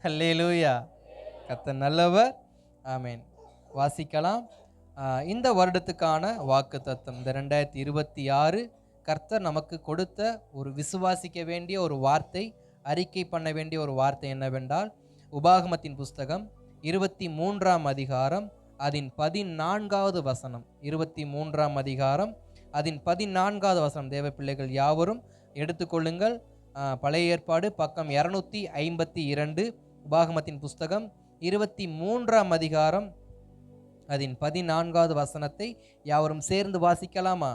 அல்லேலூயா. கர்த்தர் நல்லவர். ஆமென். வாசிக்கலாம். இந்த வருடத்துக்கான வாக்குத்தத்தம் இந்த 2026 கர்த்தர் நமக்கு கொடுத்த ஒரு விசுவாசிக்க வேண்டிய ஒரு வார்த்தை, அறிக்கை பண்ண வேண்டிய ஒரு வார்த்தை என்னவென்றால், உபாகமத்தின் புஸ்தகம் 23ஆம் அதிகாரம் அதன் 14வது வசனம். 23ஆம் அதிகாரம் அதன் 14வது வசனம். தேவ பிள்ளைகள் யாவரும் எடுத்துக்கொள்ளுங்கள். பழைய ஏற்பாடு பக்கம் 252, உபாகமத்தின் புஸ்தகம் 23ஆம் அதிகாரம் அதன் 14வது வசனத்தை யாவரும் சேர்ந்து வாசிக்கலாமா?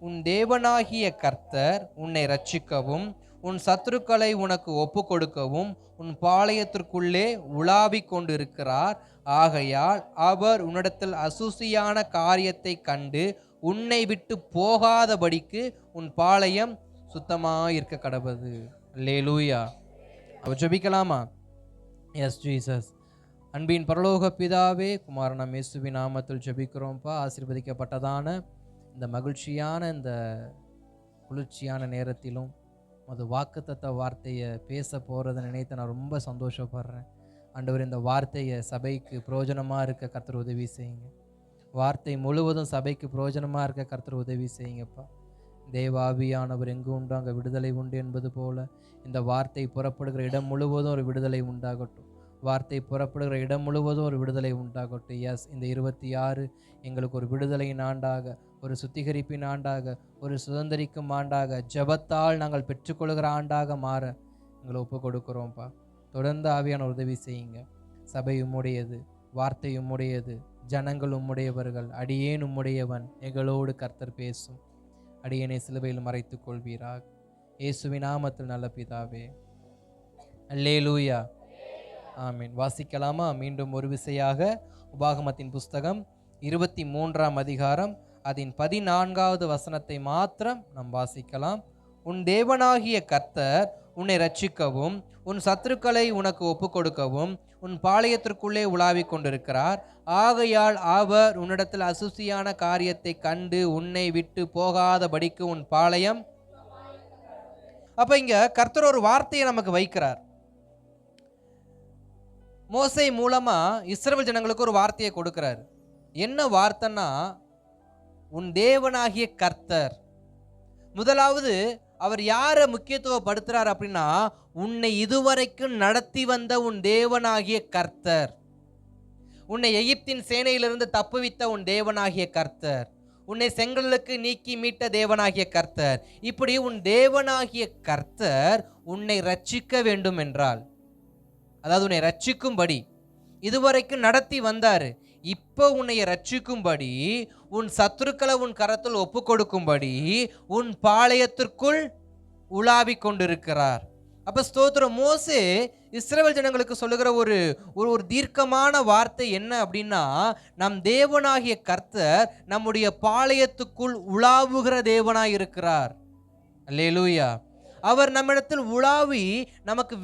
உன் தேவனாகிய கர்த்தர் உன்னை ரட்சிக்கவும் உன் சத்துருக்களை உனக்கு ஒப்பு கொடுக்கவும் உன் பாளையத்திற்குள்ளே உலாவிக் கொண்டிருக்கிறார். ஆகையால் அவர் உன்னிடத்தில் அசுசியான காரியத்தை கண்டு உன்னை விட்டு போகாதபடிக்கு உன் பாளையம் சுத்தமாயிருக்க கடவது. அல்லேலூயா. ஜெபிக்கலாமா? S Jesus. அன்பின் பரலோக பிதாவே, குமாரனாம் இயேசுவின் நாமத்தில் ஜெபிக்கிறோம்ப்பா. ஆசீர்வதிக்கப்பட்டதான இந்த மகிழ்ச்சியான இந்த குளிர்ச்சியான நேரத்திலும் அது வாக்குத்தத்த வார்த்தையை பேச போகிறத நினைத்து நான் ரொம்ப சந்தோஷப்படுறேன். ஆண்டவர், இந்த வார்த்தையை சபைக்கு பிரயோஜனமாக இருக்க கர்த்தர் உதவி செய்யுங்க. வார்த்தை முழுவதும் சபைக்கு பிரயோஜனமாக இருக்க கர்த்தர் உதவி செய்யுங்கப்பா. தேவாவியானவர் எங்கு உண்டோ அங்கே விடுதலை உண்டு என்பது போல இந்த வார்த்தை புறப்படுகிற இடம் முழுவதும் ஒரு விடுதலை உண்டாகட்டும். வார்த்தை புறப்படுகிற இடம் முழுவதும் ஒரு விடுதலை உண்டாகட்டும். எஸ், இந்த 26 எங்களுக்கு ஒரு விடுதலையின் ஆண்டாக, ஒரு சுத்திகரிப்பின் ஆண்டாக, ஒரு சுதந்திரிக்கும் ஆண்டாக, ஜெபத்தால் நாங்கள் பெற்றுக்கொள்கிற ஆண்டாக மாற எங்களை ஒப்பு கொடுக்குறோம்ப்பா. தொடர்ந்து ஆவியான உதவி செய்யுங்க. சபை உம்முடையது, வார்த்தை உம்முடையது, ஜனங்கள் உம்முடையவர்கள், அடியேன் உம்முடையவன். எங்களோடு கர்த்தர் பேசும். அடியேனை சிலுவையில் மறைத்துக் கொள்வீராக. இயேசுவின் நாமத்தில் நல்ல பிதாவே, அல்லேலூயா. ஆமீன். வாசிக்கலாமா? மீண்டும் ஒரு விசையாக உபாகமத்தின் புஸ்தகம் 23ஆம் அதிகாரம் அதன் 14வது வசனத்தை மாத்திரம் நாம் வாசிக்கலாம். உன் தேவனாகிய கர்த்தர் உன்னை ரட்சிக்கவும் உன் சத்துருக்களை உனக்கு ஒப்பு கொடுக்கவும் உன் பாளையத்திற்குள்ளே உலாவிக் கொண்டிருக்கிறார். ஆகையால் அவர் உன்னிடத்தில் அசுசியான காரியத்தை கண்டு உன்னை விட்டு போகாதபடிக்கு உன் பாளையம். அப்ப இங்க கர்த்தர் ஒரு வார்த்தையை நமக்கு வைக்கிறார். மோசே மூலமா இஸ்ரவேல் ஜனங்களுக்கு ஒரு வார்த்தையை கொடுக்கிறார். என்ன வார்த்தைன்னா, உன் தேவனாகிய கர்த்தர். முதலாவது அவர் யாரை முக்கியத்துவப்படுத்துறார் அப்படின்னா, உன்னை இதுவரைக்கும் நடத்தி வந்த உன் தேவனாகிய கர்த்தர், உன்னை எகிப்தின் சேனையிலிருந்து தப்புவித்த உன் தேவனாகிய கர்த்தர், உன்னை செங்கடலுக்கு நீக்கி மீட்ட தேவனாகிய கர்த்தர். இப்படி உன் தேவனாகிய கர்த்தர் உன்னை ரட்சிக்க வேண்டும் என்றால், அதாவது உன்னை ரட்சிக்கும்படி இதுவரைக்கும் நடத்தி வந்தாரு, இப்போ உன்னை ரட்சிக்கும்படி, உன் சத்துருக்களை உன் கரத்தில் ஒப்பு கொடுக்கும்படி உன் பாளையத்திற்குள் உலாவிக் கொண்டிருக்கிறார். அப்ப ஸ்தோத்திரம். மோசே இஸ்ரவேல் ஜனங்களுக்கு சொல்லுகிற ஒரு ஒரு தீர்க்கமான வார்த்தை என்ன அப்படின்னா, நம் தேவனாகிய கர்த்தர் நம்முடைய பாளையத்துக்குள் உலாவுகிற தேவனாய் இருக்கிறார். அல்லேலூயா. அவர் நம்மிடத்தில் உலாவி நமக்கு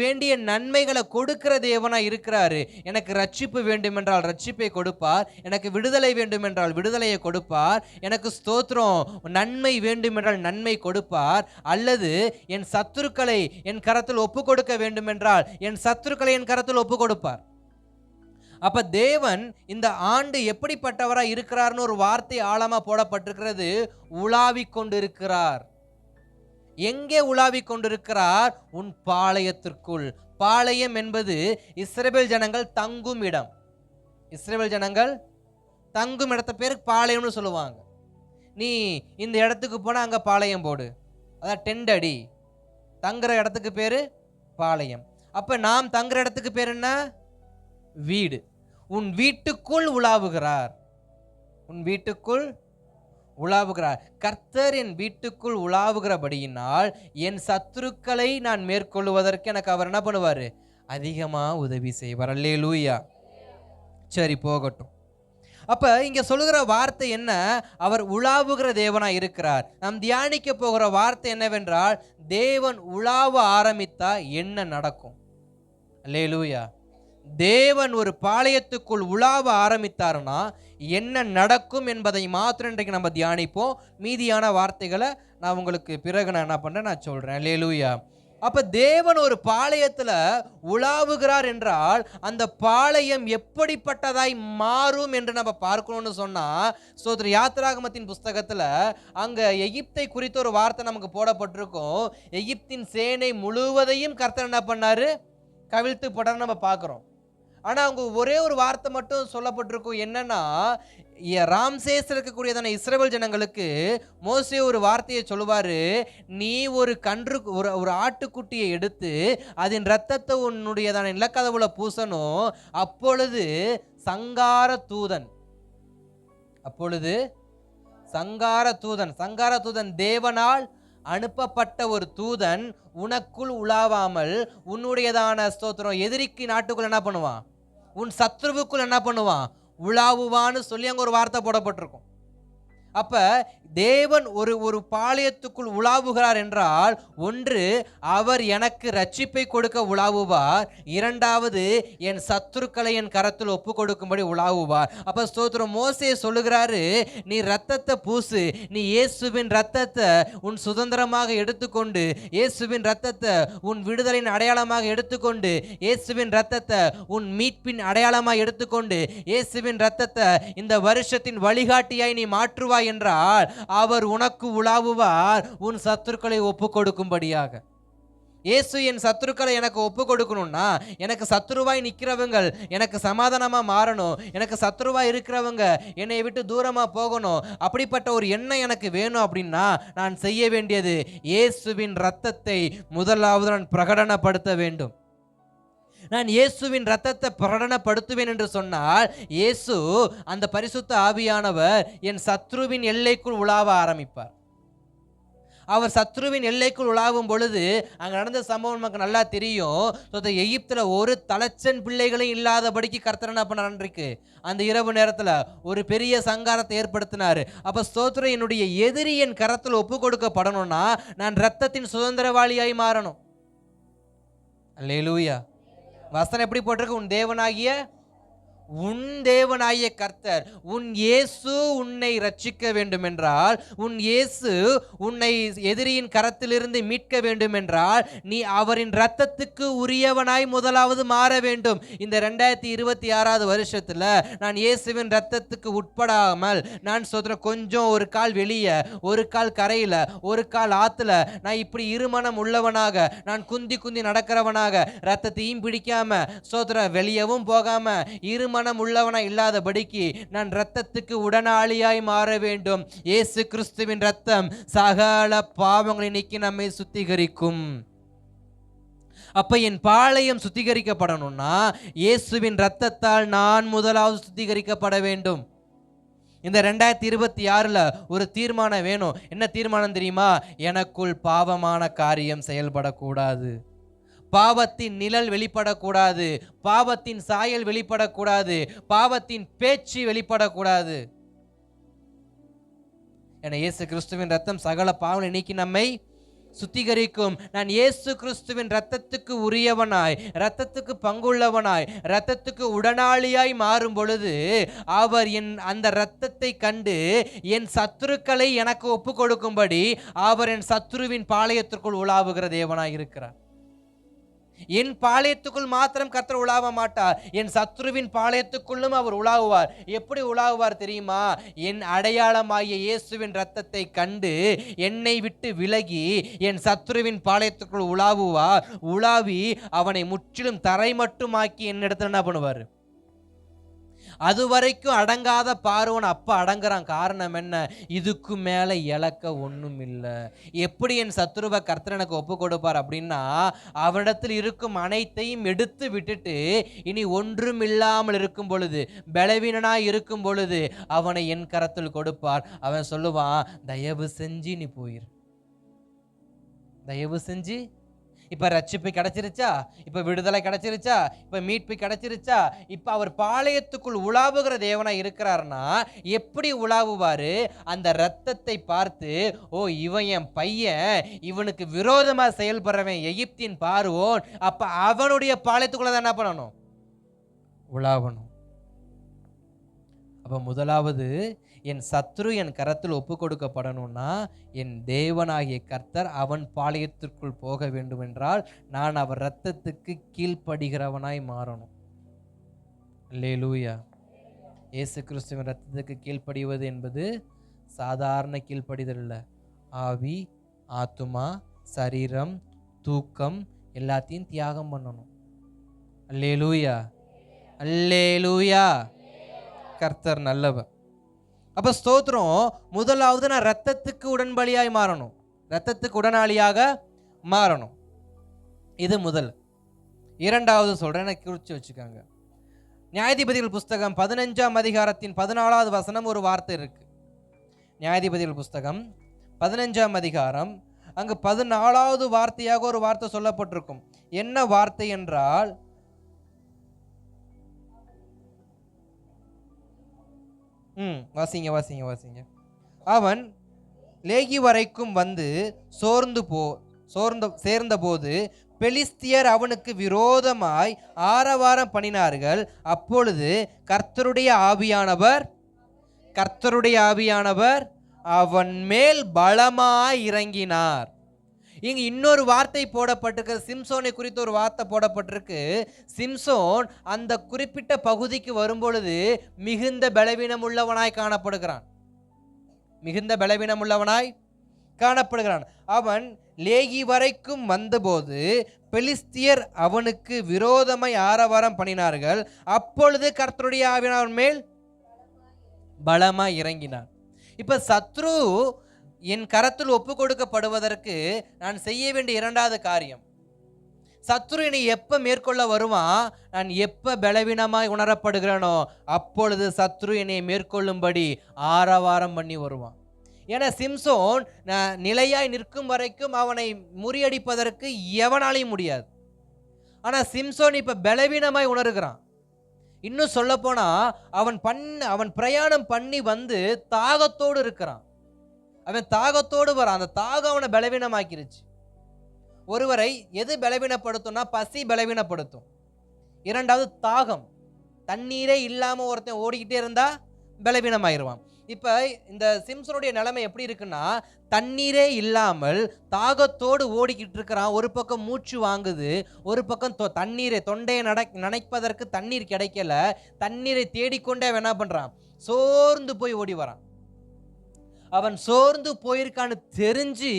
வேண்டிய நன்மைகளை கொடுக்கிற தேவனாய் இருக்கிறாரு. எனக்கு ரட்சிப்பு வேண்டும் என்றால் ரட்சிப்பை கொடுப்பார், எனக்கு விடுதலை வேண்டும் என்றால் விடுதலையை கொடுப்பார், எனக்கு ஸ்தோத்திரம் நன்மை வேண்டும் என்றால் நன்மை கொடுப்பார், அல்லது என் சத்துருக்களை என் கரத்தில் ஒப்பு கொடுக்க வேண்டும் என்றால் என் சத்துருக்களை என் கரத்தில் ஒப்பு கொடுப்பார். அப்ப தேவன் இந்த ஆண்டு எப்படிப்பட்டவராய் இருக்கிறார்னு ஒரு வார்த்தை ஆழமா போடப்பட்டிருக்கிறது. உலாவிக் கொண்டிருக்கிறார். எங்கே உலாவிக் கொண்டிருக்கிறார்? உன் பாளையத்திற்குள். பாளையம் என்பது இஸ்ரவேல் ஜனங்கள் தங்கும் இடம். இஸ்ரவேல் ஜனங்கள் தங்கும் இடத்த பேரு பாளையம்னு சொல்லுவாங்க. நீ இந்த இடத்துக்கு போனா அங்க பாளையம் போடு, அதான் டென்ட் அடி. தங்குற இடத்துக்கு பேரு பாளையம். அப்ப நாம் தங்குற இடத்துக்கு பேர் என்ன? வீடு. உன் வீட்டுக்குள் உலாவுகிறார். உன் வீட்டுக்குள் உலாவுகிறார். கர்த்தர் என் வீட்டுக்குள் உலாவுகிறபடியினால் என் சத்துருக்களை நான் மேற்கொள்வதற்கு எனக்கு அவர் என்ன பண்ணுவார்? அதிகமா உதவி செய்வார். அல்லேலூயா. சரி, போகட்டும். அப்ப இங்க சொல்லுகிற வார்த்தை என்ன? அவர் உலாவுகிற தேவனாய் இருக்கிறார். நாம் தியானிக்க போகிற வார்த்தை என்னவென்றால், தேவன் உலாவ ஆரம்பித்தா என்ன நடக்கும்? அல்லேலூயா. தேவன் ஒரு பாளையத்துக்குள் உலாவ ஆரம்பித்தார்னா என்ன நடக்கும் என்பதை மாத்திரம் இன்றைக்கு நம்ம தியானிப்போம். மீதியான வார்த்தைகளை நான் உங்களுக்கு பிறகு நான் என்ன பண்றேன், நான் சொல்றேன். அல்லேலூயா. அப்ப தேவன் ஒரு பாளையத்துல உலாவுகிறார் என்றால் அந்த பாளையம் எப்படிப்பட்டதாய் மாறும் என்று நம்ம பார்க்கணும்னு சொன்னா, சோதர யாத்திராகமத்தின் புஸ்தகத்துல அங்க எகிப்தை குறித்த ஒரு வார்த்தை நமக்கு போடப்பட்டிருக்கும். எகிப்தின் சேனை முழுவதையும் கர்த்தர் என்ன பண்ணாரு? கவிழ்த்து போட்டார் நம்ம பார்க்கிறோம். ஆனா அவங்க ஒரே ஒரு வார்த்தை மட்டும் சொல்லப்பட்டிருக்கும். என்னன்னா, ராம்சேஸ் இருக்கக்கூடியதான இஸ்ரவேல் ஜனங்களுக்கு மோசே ஒரு வார்த்தையை சொல்லுவாரு. நீ ஒரு ஒரு ஆட்டுக்குட்டியை எடுத்து அதன் ரத்தத்தை உன்னுடையதான நிலக்கதவுல பூசணும். அப்பொழுது சங்கார தூதன் சங்கார தூதன் தேவனால் அனுப்பப்பட்ட ஒரு தூதன் உனக்குள் உலாவாமல் உன்னுடையதான ஸ்தோத்திரம் எதிரிக்கு நாட்டுக்குள் என்ன பண்ணுவான்? உன் சத்ருவுக்குள் என்ன பண்ணுவான்? உலாவுவான்னு சொல்லி அங்க ஒரு வார்த்தை போடப்பட்டிருக்கும். அப்ப தேவன் ஒரு பாளையத்துக்குள் உலாவுகிறார் என்றால், ஒன்று அவர் எனக்கு ரட்சிப்பை கொடுக்க உலாவுவார், இரண்டாவது என் சத்துருக்களை என் கரத்தில் ஒப்பு கொடுக்கும்படி உலாவுவார். அப்ப ஸ்தோத்திரம் மோசே சொல்லுகிறாரு, நீ ரத்தத்தை பூசு, நீ இயேசுவின் ரத்தத்தை உன் சுதந்திரமாக எடுத்துக்கொண்டு, இயேசுவின் ரத்தத்தை உன் விடுதலின் அடையாளமாக எடுத்துக்கொண்டு, இயேசுவின் ரத்தத்தை உன் மீட்பின் அடையாளமாக எடுத்துக்கொண்டு, இயேசுவின் ரத்தத்தை இந்த வருஷத்தின் வழிகாட்டியாய் நீ மாற்றுவாய் என்றால் அவர் உனக்கு உலாவுவார் உன் சத்துருக்களை ஒப்பு கொடுக்கும்படியாக. இயேசு என் சத்துருக்களை எனக்கு ஒப்பு கொடுக்கணும்னா, எனக்கு சத்துருவாய் நிற்கிறவங்க எனக்கு சமாதானமா மாறணும், எனக்கு சத்துருவாய் இருக்கிறவங்க என்னை விட்டு தூரமா போகணும், அப்படிப்பட்ட ஒரு எண்ணம் எனக்கு வேணும் அப்படின்னா நான் செய்ய வேண்டியது இயேசுவின் ரத்தத்தை முதலாவது நான் பிரகடனப்படுத்த வேண்டும். நான் இயேசுவின் ரத்தத்தை பிரகடனப்படுத்துவேன் என்று சொன்னால், இயேசு அந்த பரிசுத்த ஆவியானவர் என் சத்ருவின் எல்லைக்குள் உலாவ ஆரம்பிப்பார். அவர் சத்ருவின் எல்லைக்குள் உலாவும் பொழுது அங்க நடந்த சம்பவம் நமக்கு நல்லா தெரியும். எகிப்துல ஒரு தலைச்சன் பிள்ளைகளும் இல்லாதபடிக்கு கர்த்தர் என்ன பண்ணாருக்கு? அந்த இரவு நேரத்துல ஒரு பெரிய சங்காரத்தை ஏற்படுத்தினாரு. அப்ப ஸ்தோத்திரம், என்னுடைய எதிரி என் கரத்தில் ஒப்பு கொடுக்கப்படணும்னா நான் ரத்தத்தின் சுதந்திரவாளியாய் மாறணும். அல்லேலூயா. வசனம் எப்படி போட்டிருக்கு? உன் தேவனாகிய கர்த்தர், உன் இயேசு உன்னை ரட்சிக்க வேண்டும் என்றால், உன் இயேசு உன்னை எதிரியின் கரத்திலிருந்து மீட்க வேண்டும் என்றால், நீ அவரின் ரத்தத்துக்கு உரியவனாய் முதலாவது மாற வேண்டும். இந்த 2026 வருஷத்துல நான் இயேசுவின் ரத்தத்துக்கு உட்படாமல் நான் சொல்ற கொஞ்சம் ஒரு கால் வெளியே, ஒரு கால் கரையில, ஒரு கால் ஆத்துல, நான் இப்படி இருமனம் உள்ளவனாக, நான் குந்தி குந்தி நடக்கிறவனாக, ரத்தத்தையும் பிடிக்காம சோதர வெளியவும் போகாம இருமனம் உள்ளவனா இல்லாதபடிக்கு நான் ரத்தத்துக்கு உடனாளியாய் மாற வேண்டும். இயேசு கிறிஸ்துவின் ரத்தம் சகல பாவங்களை நீக்கி நம்மை சுத்திகரிக்கும். அப்ப என் பாளையம் சுத்திகரிக்கப்படணும்னா இயேசுவின் ரத்தத்தால் நான் முதலாவது சுத்திகரிக்கப்பட வேண்டும். இந்த 2026 ஒரு தீர்மானம் வேணும். என்ன தீர்மானம் தெரியுமா? எனக்குள் பாவமான காரியம் செயல்படக்கூடாது, பாவத்தின் நிழல் வெளிப்படக்கூடாது, பாவத்தின் சாயல் வெளிப்படக்கூடாது, பாவத்தின் பேச்சு வெளிப்படக்கூடாது. என இயேசு கிறிஸ்துவின் ரத்தம் சகல பாவங்களை நீக்கி நம்மை சுத்திகரிக்கும். நான் இயேசு கிறிஸ்துவின் ரத்தத்துக்கு உரியவனாய், ரத்தத்துக்கு பங்குள்ளவனாய், ரத்தத்துக்கு உடனாளியாய் மாறும் பொழுது அவர் அந்த ரத்தத்தை கண்டு என் சத்துருக்களை எனக்கு ஒப்பு கொடுக்கும்படி அவர் என் சத்துருவின் பாளையத்திற்குள் உலாவுகிற தேவனாய் இருக்கிறார். என் பாளையத்துக்குள் மாத்திரம் கர்த்தர் உலாவ மாட்டார், என் சத்ருவின் பாளையத்துக்குள்ளும் அவர் உலாவுவார். எப்படி உலாவுவார் தெரியுமா? என் அடையாளமாகிய இயேசுவின் ரத்தத்தை கண்டு என்னை விட்டு விலகி என் சத்ருவின் பாளையத்துக்குள் உலாவுவார். உலாவி அவனை முற்றிலும் தரை மட்டுமாக்கி என்னிடத்துல என்ன பண்ணுவார்? அது வரைக்கும் அடங்காத பார்வோன் அப்ப அடங்குறான். காரணம் என்ன? இதுக்கு மேல இழக்க ஒண்ணும் இல்லை. எப்படி என் சத்துருவை கர்த்தர் எனக்கு ஒப்பு கொடுப்பார் அப்படின்னா, அவனிடத்தில் இருக்கும் அனைத்தையும் எடுத்து விட்டுட்டு இனி ஒன்றும் இல்லாமல் இருக்கும் பொழுது, பலவீனனாய் இருக்கும் பொழுது அவனை என் கரத்தில் கொடுப்பார். அவன் சொல்லுவான், தயவு செஞ்சு நீ போயிரு, தயவு செஞ்சு. இப்ப ரட்சிப்பு கிடைச்சிருச்சா? இப்ப விடுதலை கிடைச்சிருச்சா? இப்ப மீட்பு கிடைச்சிருச்சா? இப்ப அவர் பாளையத்துக்குள் உலாவுகிற தேவனா இருக்கிறார்னா எப்படி உலாவுவாரு? அந்த ரத்தத்தை பார்த்து, ஓ இவன் என் பையன், இவனுக்கு விரோதமா செயல்படுறவன் எகிப்தின் பார்வோன், அப்ப அவனுடைய பாளையத்துக்குள்ள தான் என்ன பண்ணணும்? உலாவணும். அப்ப அப்போ முதலாவது என் சத்ரு என் கரத்தில் ஒப்பு கொடுக்கப்படணும்னா என் தேவனாகிய கர்த்தர் அவன் பாளையத்திற்குள் போக வேண்டும் என்றால் நான் அவர் இரத்தத்துக்கு கீழ்ப்படுகிறவனாய் மாறணும். அல்லேலூயா. இயேசு கிறிஸ்துவின் இரத்தத்துக்கு கீழ்ப்படிவது என்பது சாதாரண கீழ்ப்படிதல் இல்லை. ஆவி, ஆத்துமா, சரீரம், தூக்கம் எல்லாத்தையும் தியாகம் பண்ணணும். அல்லேலூயா, அல்லேலூயா. கர்த்தர் நல்லவர். அப்ப ஸ்தோத்திரம். முதலாவது நான் ரத்தத்துக்கு உடன்படியாய் மாறணும், ரத்தத்துக்கு உடனாளியாக மாறணும். இது முதல். இரண்டாவது சொல்றேன், எனக்கு குறிச்சு வச்சுக்காங்க. நியாயாதிபதிகள் புஸ்தகம் 15ஆம் அதிகாரத்தின் 14வது வசனம் ஒரு வார்த்தை இருக்கு. நியாயாதிபதிகள் புஸ்தகம் 15ஆம் அதிகாரம் அங்கு 14வது வார்த்தையாக ஒரு வார்த்தை சொல்லப்பட்டிருக்கும். என்ன வார்த்தை என்றால், வாசிங்க வாசிங்க வாசிங்க. அவன் லேகி வரைக்கும் வந்து சேர்ந்தபோது பெலிஸ்தியர் அவனுக்கு விரோதமாய் ஆரவாரம் பண்ணினார்கள். அப்பொழுது கர்த்தருடைய ஆவியானவர் அவன் மேல் பலமாய் இறங்கினார். இங்கு இன்னொரு வார்த்தை போடப்பட்டிருக்கு. சிம்சோனை குறித்து ஒரு வார்த்தை போடப்பட்டிருக்கு. சிம்சோன் அந்த குறிப்பிட்ட பகுதிக்கு வரும்பொழுது மிகுந்த பலவீனம் உள்ளவனாய் காணப்படுகிறான். அவன் லேகி வரைக்கும் வந்தபோது பெலிஸ்தியர் அவனுக்கு விரோதமாய் ஆரவாரம் பண்ணினார்கள். அப்பொழுது கர்த்தருடைய ஆவியானவர் மேல் பலமாய் இறங்கினார். இப்ப சத்ரு என் கரத்தில் ஒப்பு கொடுக்கப்படுவதற்கு நான் செய்ய வேண்டிய இரண்டாவது காரியம், சத்ரு என்னை எப்ப மேற்கொள்ள வருவான், நான் எப்ப பலவீனமாய் உணரப்படுகிறேனோ அப்பொழுது சத்ரு என்னை மேற்கொள்ளும்படி ஆரவாரம் பண்ணி வருவான். ஏன்னா சிம்சோன் நிலையாய் நிற்கும் வரைக்கும் அவனை முறியடிப்பதற்கு எவனாலையும் முடியாது. ஆனா சிம்சோன் இப்ப பலவீனமாய் உணர்கிறான். இன்னும் சொல்ல போனா அவன் பிரயாணம் பண்ணி வந்து தாகத்தோடு இருக்கிறான். அவன் தாகத்தோடு வரான். அந்த தாகம் அவனை பலவீனமாக்கிருச்சு. ஒருவரை எது பலவீனப்படுத்தும்னா பசி பலவீனப்படுத்தும். இரண்டாவது தாகம். தண்ணீரே இல்லாம ஒருத்தன் ஓடிக்கிட்டே இருந்தா பலவீனமாயிருவான். இப்ப இந்த சிம்சனுடைய நிலைமை எப்படி இருக்குன்னா, தண்ணீரே இல்லாமல் தாகத்தோடு ஓடிக்கிட்டு இருக்கிறான். ஒரு பக்கம் மூச்சு வாங்குது, ஒரு பக்கம் தண்ணீரை தொண்டையை நனைப்பதற்கு தண்ணீர் கிடைக்கல. தண்ணீரை தேடிக்கொண்டே அவன் என்ன பண்றான், சோர்ந்து போய் ஓடி வரான். அவன் சோர்ந்து போயிருக்கான்னு தெரிஞ்சு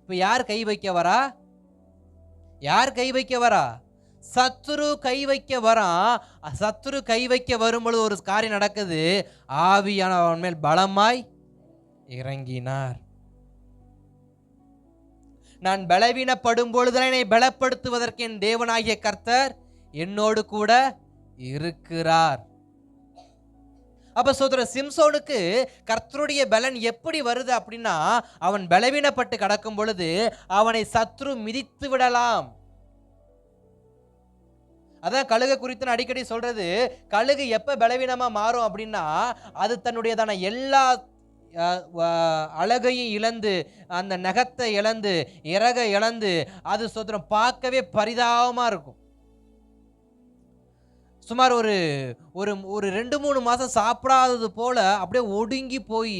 இப்ப யார் கை வைக்க வரா? சத்துரு கை வைக்க வரான். சத்துரு கை வைக்க வரும்பொழுது ஒரு காரியம் நடக்குது. ஆவியானவர் அவன் மேல் பலமாய் இறங்கினார். நான் பலவீனப்படும் பொழுது என்னை பலப்படுத்துவதற்கு என் தேவனாகிய கர்த்தர் என்னோடு கூட இருக்கிறார். அப்ப சோதர சிம்சோனுக்கு கர்த்தருடைய பலன் எப்படி வருது அப்படின்னா, அவன் பலவீனப்பட்டு கிடக்கும் பொழுது அவனை சத்ரு மிதித்து விடலாம். அதான் கழுகு குறித்து நான் அடிக்கடி சொல்றது, கழுகு எப்ப பலவீனமா மாறும் அப்படின்னா, அது தன்னுடையதான எல்லா அழகையும் இழந்து, அந்த நகத்தை இழந்து, இறகை இழந்து, அது சோதரம் பார்க்கவே பரிதாபமா இருக்கும். சுமார் ஒரு ஒரு ஒரு 2-3 மாதம் சாப்பிடாதது போல அப்படியே ஒடுங்கி போய்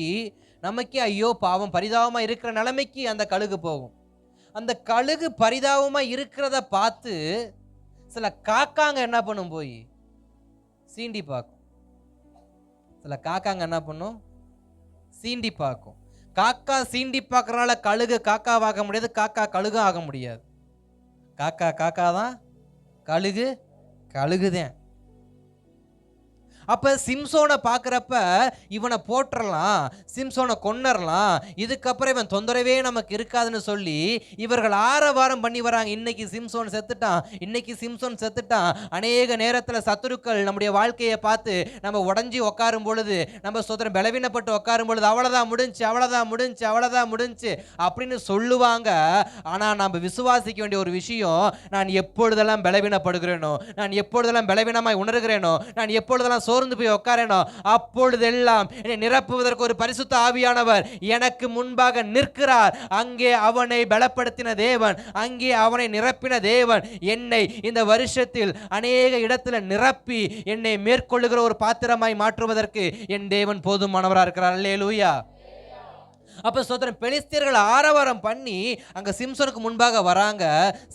நமக்கே ஐயோ பாவம் பரிதாபமா இருக்கிற நிலைமைக்கு அந்த கழுகு போகும். அந்த கழுகு பரிதாபமா இருக்கிறத பார்த்து சில காக்காங்க என்ன பண்ணும், போய் சீண்டி பார்க்கும். சில காக்காங்க என்ன பண்ணும், சீண்டி பார்க்கும். காக்கா சீண்டி பார்க்கறனால கழுகு காக்காவாக முடியாது, காக்கா கழுகு ஆக முடியாது. காக்கா தான், கழுகு கழுகுதான். அப்ப சிம்சோனை பார்க்குறப்ப இவனை போட்டுறலாம், சிம்சோனை கொன்னறலாம், இதுக்கப்புறம் இவன் தொந்தரவே நமக்கு இருக்காதுன்னு சொல்லி இவர்கள் ஆரவாரம் பண்ணி வராங்க. இன்னைக்கு சிம்சோன் செத்துட்டான். அநேக நேரத்தில் சத்துருக்கள் நம்முடைய வாழ்க்கையை பார்த்து நம்ம உடஞ்சி உட்காரும் பொழுது, நம்ம சோதரம் பலவீனப்பட்டு உட்காரும் பொழுது அவ்வளோதான் முடிஞ்சு அப்படின்னு சொல்லுவாங்க. ஆனால் நம்ம விசுவாசிக்க வேண்டிய ஒரு விஷயம், நான் எப்பொழுதெல்லாம் பலவீனப்படுகிறேனோ, நான் எப்பொழுதெல்லாம் பலவீனமாய் உணர்கிறேனோ, நான் எப்பொழுதெல்லாம் சோர்ந்து போய் உட்காரனோ அப்பொழுதெல்லாம் என்னை நிரப்புவதற்கு ஒரு பரிசுத்த ஆவியானவர் எனக்கு முன்பாக நிற்கிறார். அங்கே அவனை பலப்படுத்தின தேவன், அங்கே அவனை நிரப்பின தேவன் என்னை இந்த வருஷத்தில் அநேக இடத்துல நிரப்பி என்னை மேற்கொள்ளுகிற ஒரு பாத்திரமாய் மாற்றுவதற்கு என் தேவன் போதுமானவராக இருக்கிறார். அல்லேலூயா. அப்ப ஸ்தோத்திரம். பெலிஸ்தியர்கள் ஆரவாரம் பண்ணி அங்க சிம்சோனுக்கு முன்பாக வராங்க.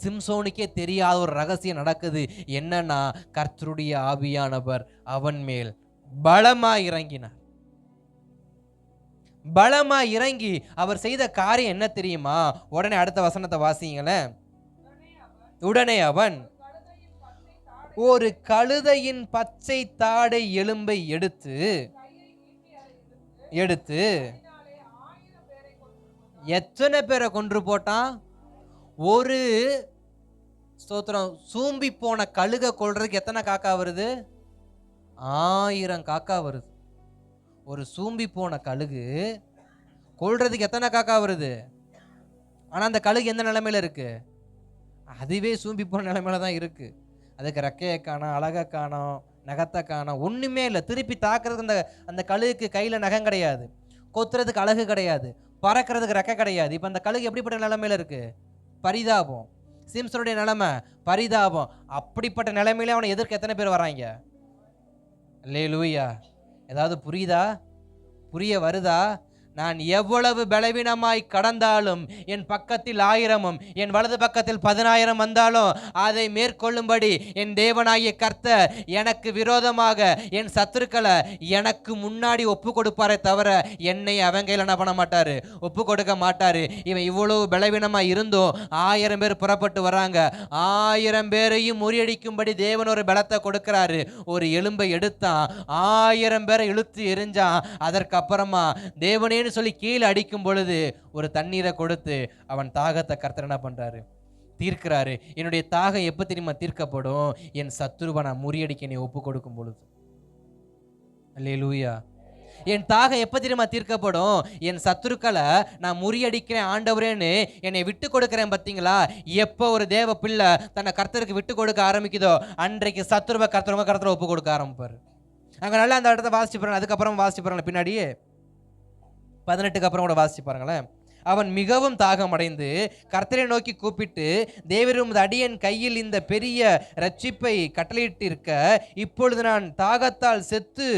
சிம்சோனுக்கே தெரியாத ஒரு ரகசியம் நடக்குது. என்னன்னா, கர்த்தருடைய ஆவியானவர் அவன் மேல் பலமாய் இறங்கினார். பலமாய் இறங்கி அவர் செய்த காரியம் என்ன தெரியுமா? உடனே அடுத்த வசனத்தை வாசிங்களேன். உடனே அவன் ஒரு கழுதையின் பச்சை தாடை எலும்பை எடுத்து எத்தனை பேரை கொன்று போட்டான்? ஒரு ஸ்தோத்திரம், சூம்பி போன கழுகை கொல்றதுக்கு எத்தனை காக்கா வருது? 1000 காக்கா வருது. ஒரு சூம்பி போன கழுகு கொல்றதுக்கு எத்தனை காக்கா வருது? ஆனா அந்த கழுகு எந்த நிலைமையில இருக்கு? அதுவே சூம்பி போன நிலைமையில தான் இருக்கு. அதுக்கு ரெக்கையை காணோம், அழகை காணோம், நகத்தை காணோம், ஒண்ணுமே இல்லை. திருப்பி தாக்குறதுக்கு அந்த கழுகுக்கு கையில நகம் கிடையாது, கொத்துறதுக்கு அழகு கிடையாது, பறக்கிறதுக்கு ரெக்கை கிடையாது. இப்போ அந்த கழுகு எப்படிப்பட்ட நிலைமையில இருக்கு? பரிதாபம். சிம்சனுடைய நிலைமை பரிதாபம். அப்படிப்பட்ட நிலைமையில அவனை எதிர்க்க எத்தனை பேர் வராங்க? அல்லேலூயா. ஏதாவது புரியுதா? புரிய வருதா? நான் எவ்வளவு பலவீனமாய் கடந்தாலும் என் பக்கத்தில் 1000 என் வலது பக்கத்தில் 10000 வந்தாலும் அதை மேற்கொள்ளும்படி என் தேவனாகிய கர்த்தர் எனக்கு விரோதமாக என் சத்துருக்களை எனக்கு முன்னாடி ஒப்பு கொடுப்பாரே தவிர என்னை அவங்க என்ன பண்ண மாட்டாரு, ஒப்பு கொடுக்க மாட்டாரு. இவன் இவ்வளவு பலவீனமாய் இருந்தும் 1000 பேர் புறப்பட்டு வராங்க. 1000 பேரையும் முறியடிக்கும்படி தேவன் ஒரு பலத்தை கொடுக்கிறாரு. ஒரு எலும்பை எடுத்தான், 1000 பேரை இழுத்து எரிஞ்சான். அதற்கப்புறமா தேவனே சொல்லி கீழே அடிக்கும் பொழுது ஒரு தண்ணீரை கொடுத்து அவன் தாகத்தை கர்த்தர் என்ன பண்றாரு? தீர்க்கிறாரு. என்னுடைய தாகம் எப்ப தெரியுமா தீர்க்கப்படும்? என் சத்துருவை நான் முறியடிக்க என்னை ஒப்பு கொடுக்கும் பொழுது. அல்லேலூயா. என் தாகம் எப்ப தெரியுமா தீர்க்கப்படும்? என் சத்துருக்களை நான் முறியடிக்கிறேன் ஆண்டவரேன்னு என்னை விட்டு கொடுக்கிறேன். பார்த்தீங்களா? எப்போ ஒரு தேவ பிள்ளை தன்னை கர்த்தருக்கு விட்டு கொடுக்க ஆரம்பிக்குதோ அன்றைக்கு சத்துருவை கர்த்தரை ஒப்பு கொடுக்க ஆரம்பிப்பாரு. அங்க நல்லா அந்த இடத்த வாசிச்சு பாருங்க. அதுக்கப்புறம் வாசிச்சு பாருங்க. பின்னாடியே 18க்கு அப்புறம் கூட வாசிச்சு பாருங்களேன். அவன் மிகவும் தாகம் அடைந்து கர்த்தரை நோக்கி கூப்பிட்டு, தேவரீர் உமது அடியேன் கையில் இந்த பெரிய ரட்சிப்பை கட்டளையிட்டிருக்க இப்பொழுது நான் தாகத்தால் செத்து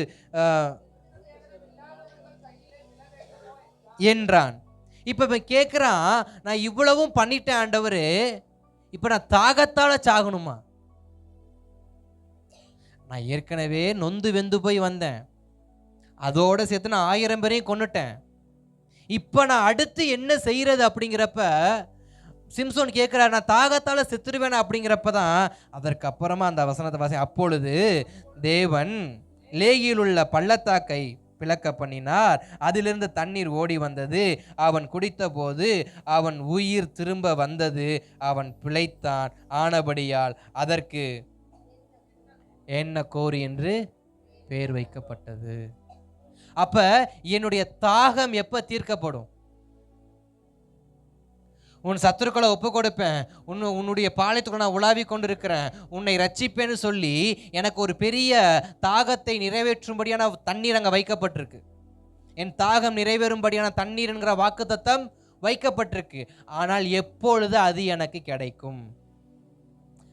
என்றான். இப்ப கேட்கிறான், நான் இவ்வளவும் பண்ணிட்டேன் ஆண்டவரே, இப்ப நான் தாகத்தால சாகணுமா? நான் ஏற்கனவே நொந்து வெந்து போய் வந்தேன், அதோட சேர்த்து நான் 1000 பேரையும் கொன்னுட்டேன், இப்ப நான் அடுத்து என்ன செய்யறது அப்படிங்கிறப்ப சிம்சோன் கேட்கிறார், நான் தாகத்தால செத்துருவேன் அப்படிங்கிறப்பதான் அதற்கு அப்புறமா அந்த வசனத்தை வாசி. அப்பொழுது தேவன் லேகியில் உள்ள பள்ளத்தாக்கை பிளக்க பண்ணினார், அதிலிருந்து தண்ணீர் ஓடி வந்தது, அவன் குடித்த போது அவன் உயிர் திரும்ப வந்தது, அவன் பிழைத்தான். ஆனபடியால் அதற்கு என்ன கோரி என்று பெயர் வைக்கப்பட்டது. அப்ப என்னுடைய தாகம் எப்ப தீர்க்கப்படும்? உன் சத்துருக்களை ஒப்பு கொடுப்பேன், உன்னுடைய பாளையத்துக்குள்ள நான் உலாவி கொண்டிருக்கிறேன், உன்னை ரட்சிப்பேன்னு சொல்லி எனக்கு ஒரு பெரிய தாகத்தை நிறைவேற்றும்படியான தண்ணீர் அங்கே வைக்கப்பட்டிருக்கு. என் தாகம் நிறைவேறும்படியான தண்ணீர் என்கிற வாக்குத்தத்தம் வைக்கப்பட்டிருக்கு. ஆனால் எப்பொழுது அது எனக்கு கிடைக்கும்?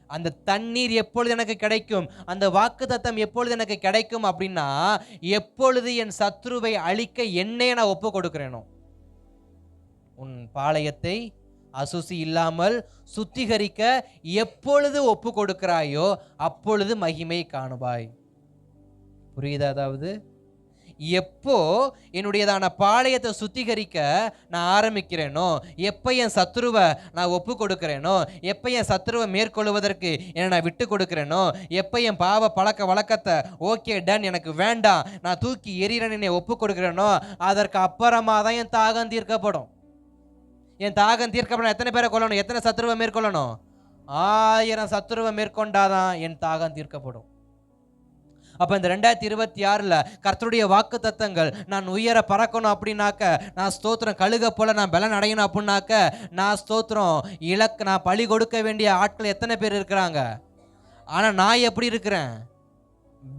அந்த தண்ணீர் எப்பொழுது எனக்கு கிடைக்கும்? அந்த வாக்குத்தத்தம் எப்பொழுது எனக்கு கிடைக்கும் அப்படின்னா, எப்பொழுது என் சத்ருவை அழிக்க என்னையே நான் ஒப்பு கொடுக்கிறேனோ. உன் பாளையத்தை அசுசி இல்லாமல் சுத்திகரிக்க எப்பொழுது ஒப்பு கொடுக்கிறாயோ அப்பொழுது மகிமை காணுவாய். புரியுதா? அதாவது எப்போ என்னுடையதான பாளையத்தை சுத்திகரிக்க நான் ஆரம்பிக்கிறேனோ, எப்போ என் சத்துருவை நான் ஒப்பு கொடுக்கிறேனோ, எப்போ என் சத்துருவை மேற்கொள்வதற்கு என்னை நான் விட்டு கொடுக்கிறேனோ, எப்போ என் பாவ பழக்க வழக்கத்தை ஓகே டன் எனக்கு வேண்டாம் நான் தூக்கி எறிகிறேன்னு என்னை ஒப்பு கொடுக்கிறேனோ, அதற்கு அப்புறமா தான் என் தாகம் தீர்க்கப்படும். என் தாகம் தீர்க்கப்படும். எத்தனை பேரை கொல்லணும்? எத்தனை சத்துருவை மேற்கொள்ளணும்? 1000 சத்துருவை மேற்கொண்டாதான் என் தாகம் தீர்க்கப்படும். அப்போ இந்த 2026 கர்த்தருடைய வாக்கு தத்தங்கள், நான் உயர பறக்கணும் அப்படின்னாக்க, நான் ஸ்தோத்திரம் கழுக போல நான் பலன் அடையணும் அப்படின்னாக்க, நான் ஸ்தோத்திரம் நான் பழி கொடுக்க வேண்டிய ஆட்கள் எத்தனை பேர் இருக்கிறாங்க? ஆனால் நான் எப்படி இருக்கிறேன்?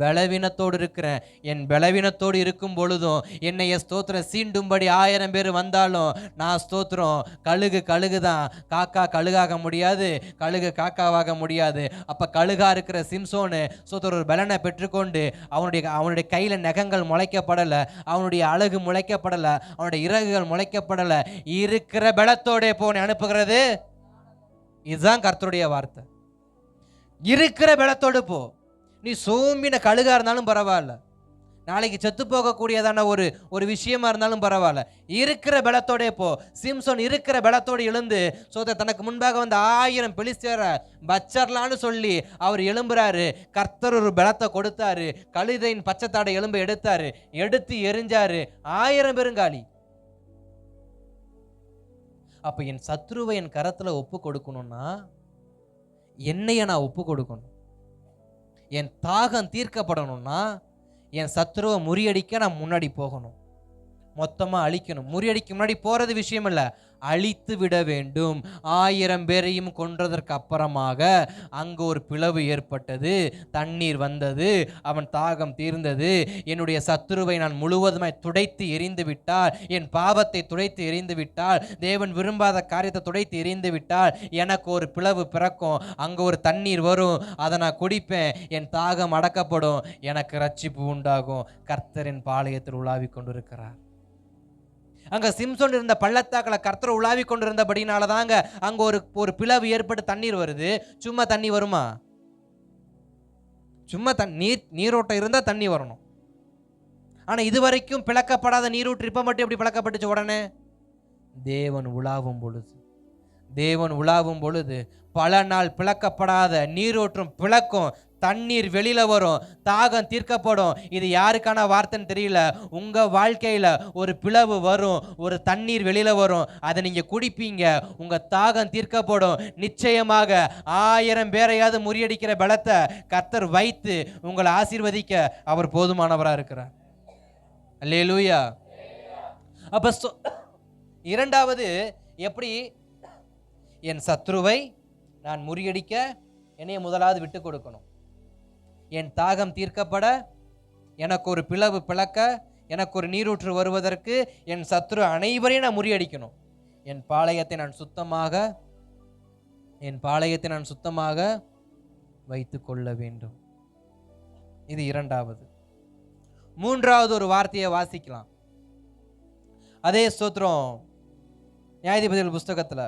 பலவீனத்தோடு இருக்கிறேன். என் பலவீனத்தோடு இருக்கும் பொழுதும் என்னைய ஸ்தோத்திரம் சீண்டும்படி 1000 பேர் வந்தாலும் நான் ஸ்தோத்திரம் கழுகு தான், காக்கா கழுகாக முடியாது, கழுகு காக்காவாக முடியாது. அப்போ கழுகா இருக்கிற சிம்சோனு ஸ்தோத்திரம் ஒரு பலனை பெற்றுக்கொண்டு அவனுடைய கையில் நகங்கள் முளைக்கப்படலை, அவனுடைய அழகு முளைக்கப்படலை, அவனுடைய இறகுகள் முளைக்கப்படலை. இருக்கிற பலத்தோட போன அனுப்புகிறது. இதுதான் கர்த்தருடைய வார்த்தை. இருக்கிற பலத்தோடு போ. நீ சோம்பின கழுகா இருந்தாலும் பரவாயில்ல, நாளைக்கு செத்து போகக்கூடியதான ஒரு விஷயமா இருந்தாலும் பரவாயில்ல, இருக்கிற பலத்தோட போ. சிம்சோன் இருக்கிற பலத்தோடு எழுந்து தனக்கு முன்பாக வந்து 1000 பெலிஸ்தியரை வச்சர்லான்னு சொல்லி அவர் எழும்புறாரு. கர்த்தர் ஒரு பலத்தை கொடுத்தாரு. கழுதையின் பச்சைத்தாடை எலும்பை எடுத்து எரிஞ்சாரு. 1000 பெருங்காலி. அப்ப என் சத்ருவை என் கரத்துல ஒப்பு கொடுக்கணும்னா என்னைய நான் ஒப்பு கொடுக்கணும். என் தாகம் தீர்க்கப்படணும்னா என் சத்ருவை முறியடிக்க நான் முன்னாடி போகணும், மொத்தமாக அழிக்கணும். முறியடிக்க முன்னாடி போகிறது விஷயம் இல்லை, அழித்து விட வேண்டும். 1000 பேரையும் கொன்றதற்கு அப்புறமாக அங்கு ஒரு பிளவு ஏற்பட்டது, தண்ணீர் வந்தது, அவன் தாகம் தீர்ந்தது. என்னுடைய சத்துருவை நான் முழுவதுமாய் துடைத்து எரிந்து விட்டால், என் பாவத்தை துடைத்து எரிந்து விட்டால், தேவன் விரும்பாத காரியத்தை துடைத்து எரிந்து விட்டால் எனக்கு ஒரு பிளவு பிறக்கும், அங்கே ஒரு தண்ணீர் வரும், அதை நான் குடிப்பேன், என் தாகம் அடக்கப்படும், எனக்கு ரட்சிப்பு உண்டாகும். கர்த்தரின் பாளையத்தில் உலாவி கொண்டிருக்கிறார். அங்க சிம்சோன் இருந்த பள்ளத்தாக்களை கர்த்தர் உலாவி கொண்டிருந்தபடினால தாங்க அங்க ஒரு பிளவு ஏற்பட்டு தண்ணீர் வருது. சும்மா தண்ணி வருமா? சும்மா நீரோட்டம் இருந்தா தண்ணி வரணும். ஆனா இதுவரைக்கும் பிளக்கப்படாத நீரூற்று இப்ப மட்டும் எப்படி பிளக்கப்பட்டுச்சு? உடனே தேவன் உலாவும் பொழுது பல நாள் பிளக்கப்படாத நீரூற்றும் பிளக்கும், தண்ணீர் வெளியில வரும், தாகம் தீர்க்கப்படும். இது யாருக்கான வார்த்தைன்னு தெரியல. உங்க வாழ்க்கையில ஒரு பிளவு வரும், ஒரு தண்ணீர் வெளியில வரும், அதை நீங்க குடிப்பீங்க, உங்க தாகம் தீர்க்கப்படும். நிச்சயமாக 1000 பேரையாவது முறியடிக்கிற பலத்தை கர்த்தர் வைத்து உங்களை ஆசீர்வதிக்க அவர் போதுமானவரா இருக்கிறார். அல்லேலூயா. அப்ப இரண்டாவது, எப்படி என் சத்ருவை நான் முறியடிக்க என்னைய முதலாவது விட்டு கொடுக்கணும். என் தாகம் தீர்க்கப்பட, எனக்கு ஒரு பிளவு பிளக்க, எனக்கு ஒரு நீரூற்று வருவதற்கு என் சத்ரு அனைவரையும் நான் முறியடிக்கணும். என் பாளையத்தை நான் சுத்தமாக வைத்து கொள்ள வேண்டும். இது இரண்டாவது. மூன்றாவது ஒரு வார்த்தையை வாசிக்கலாம். அதே ஸ்தோத்திரம் நியாயாதிபதிகள் புஸ்தகத்தில்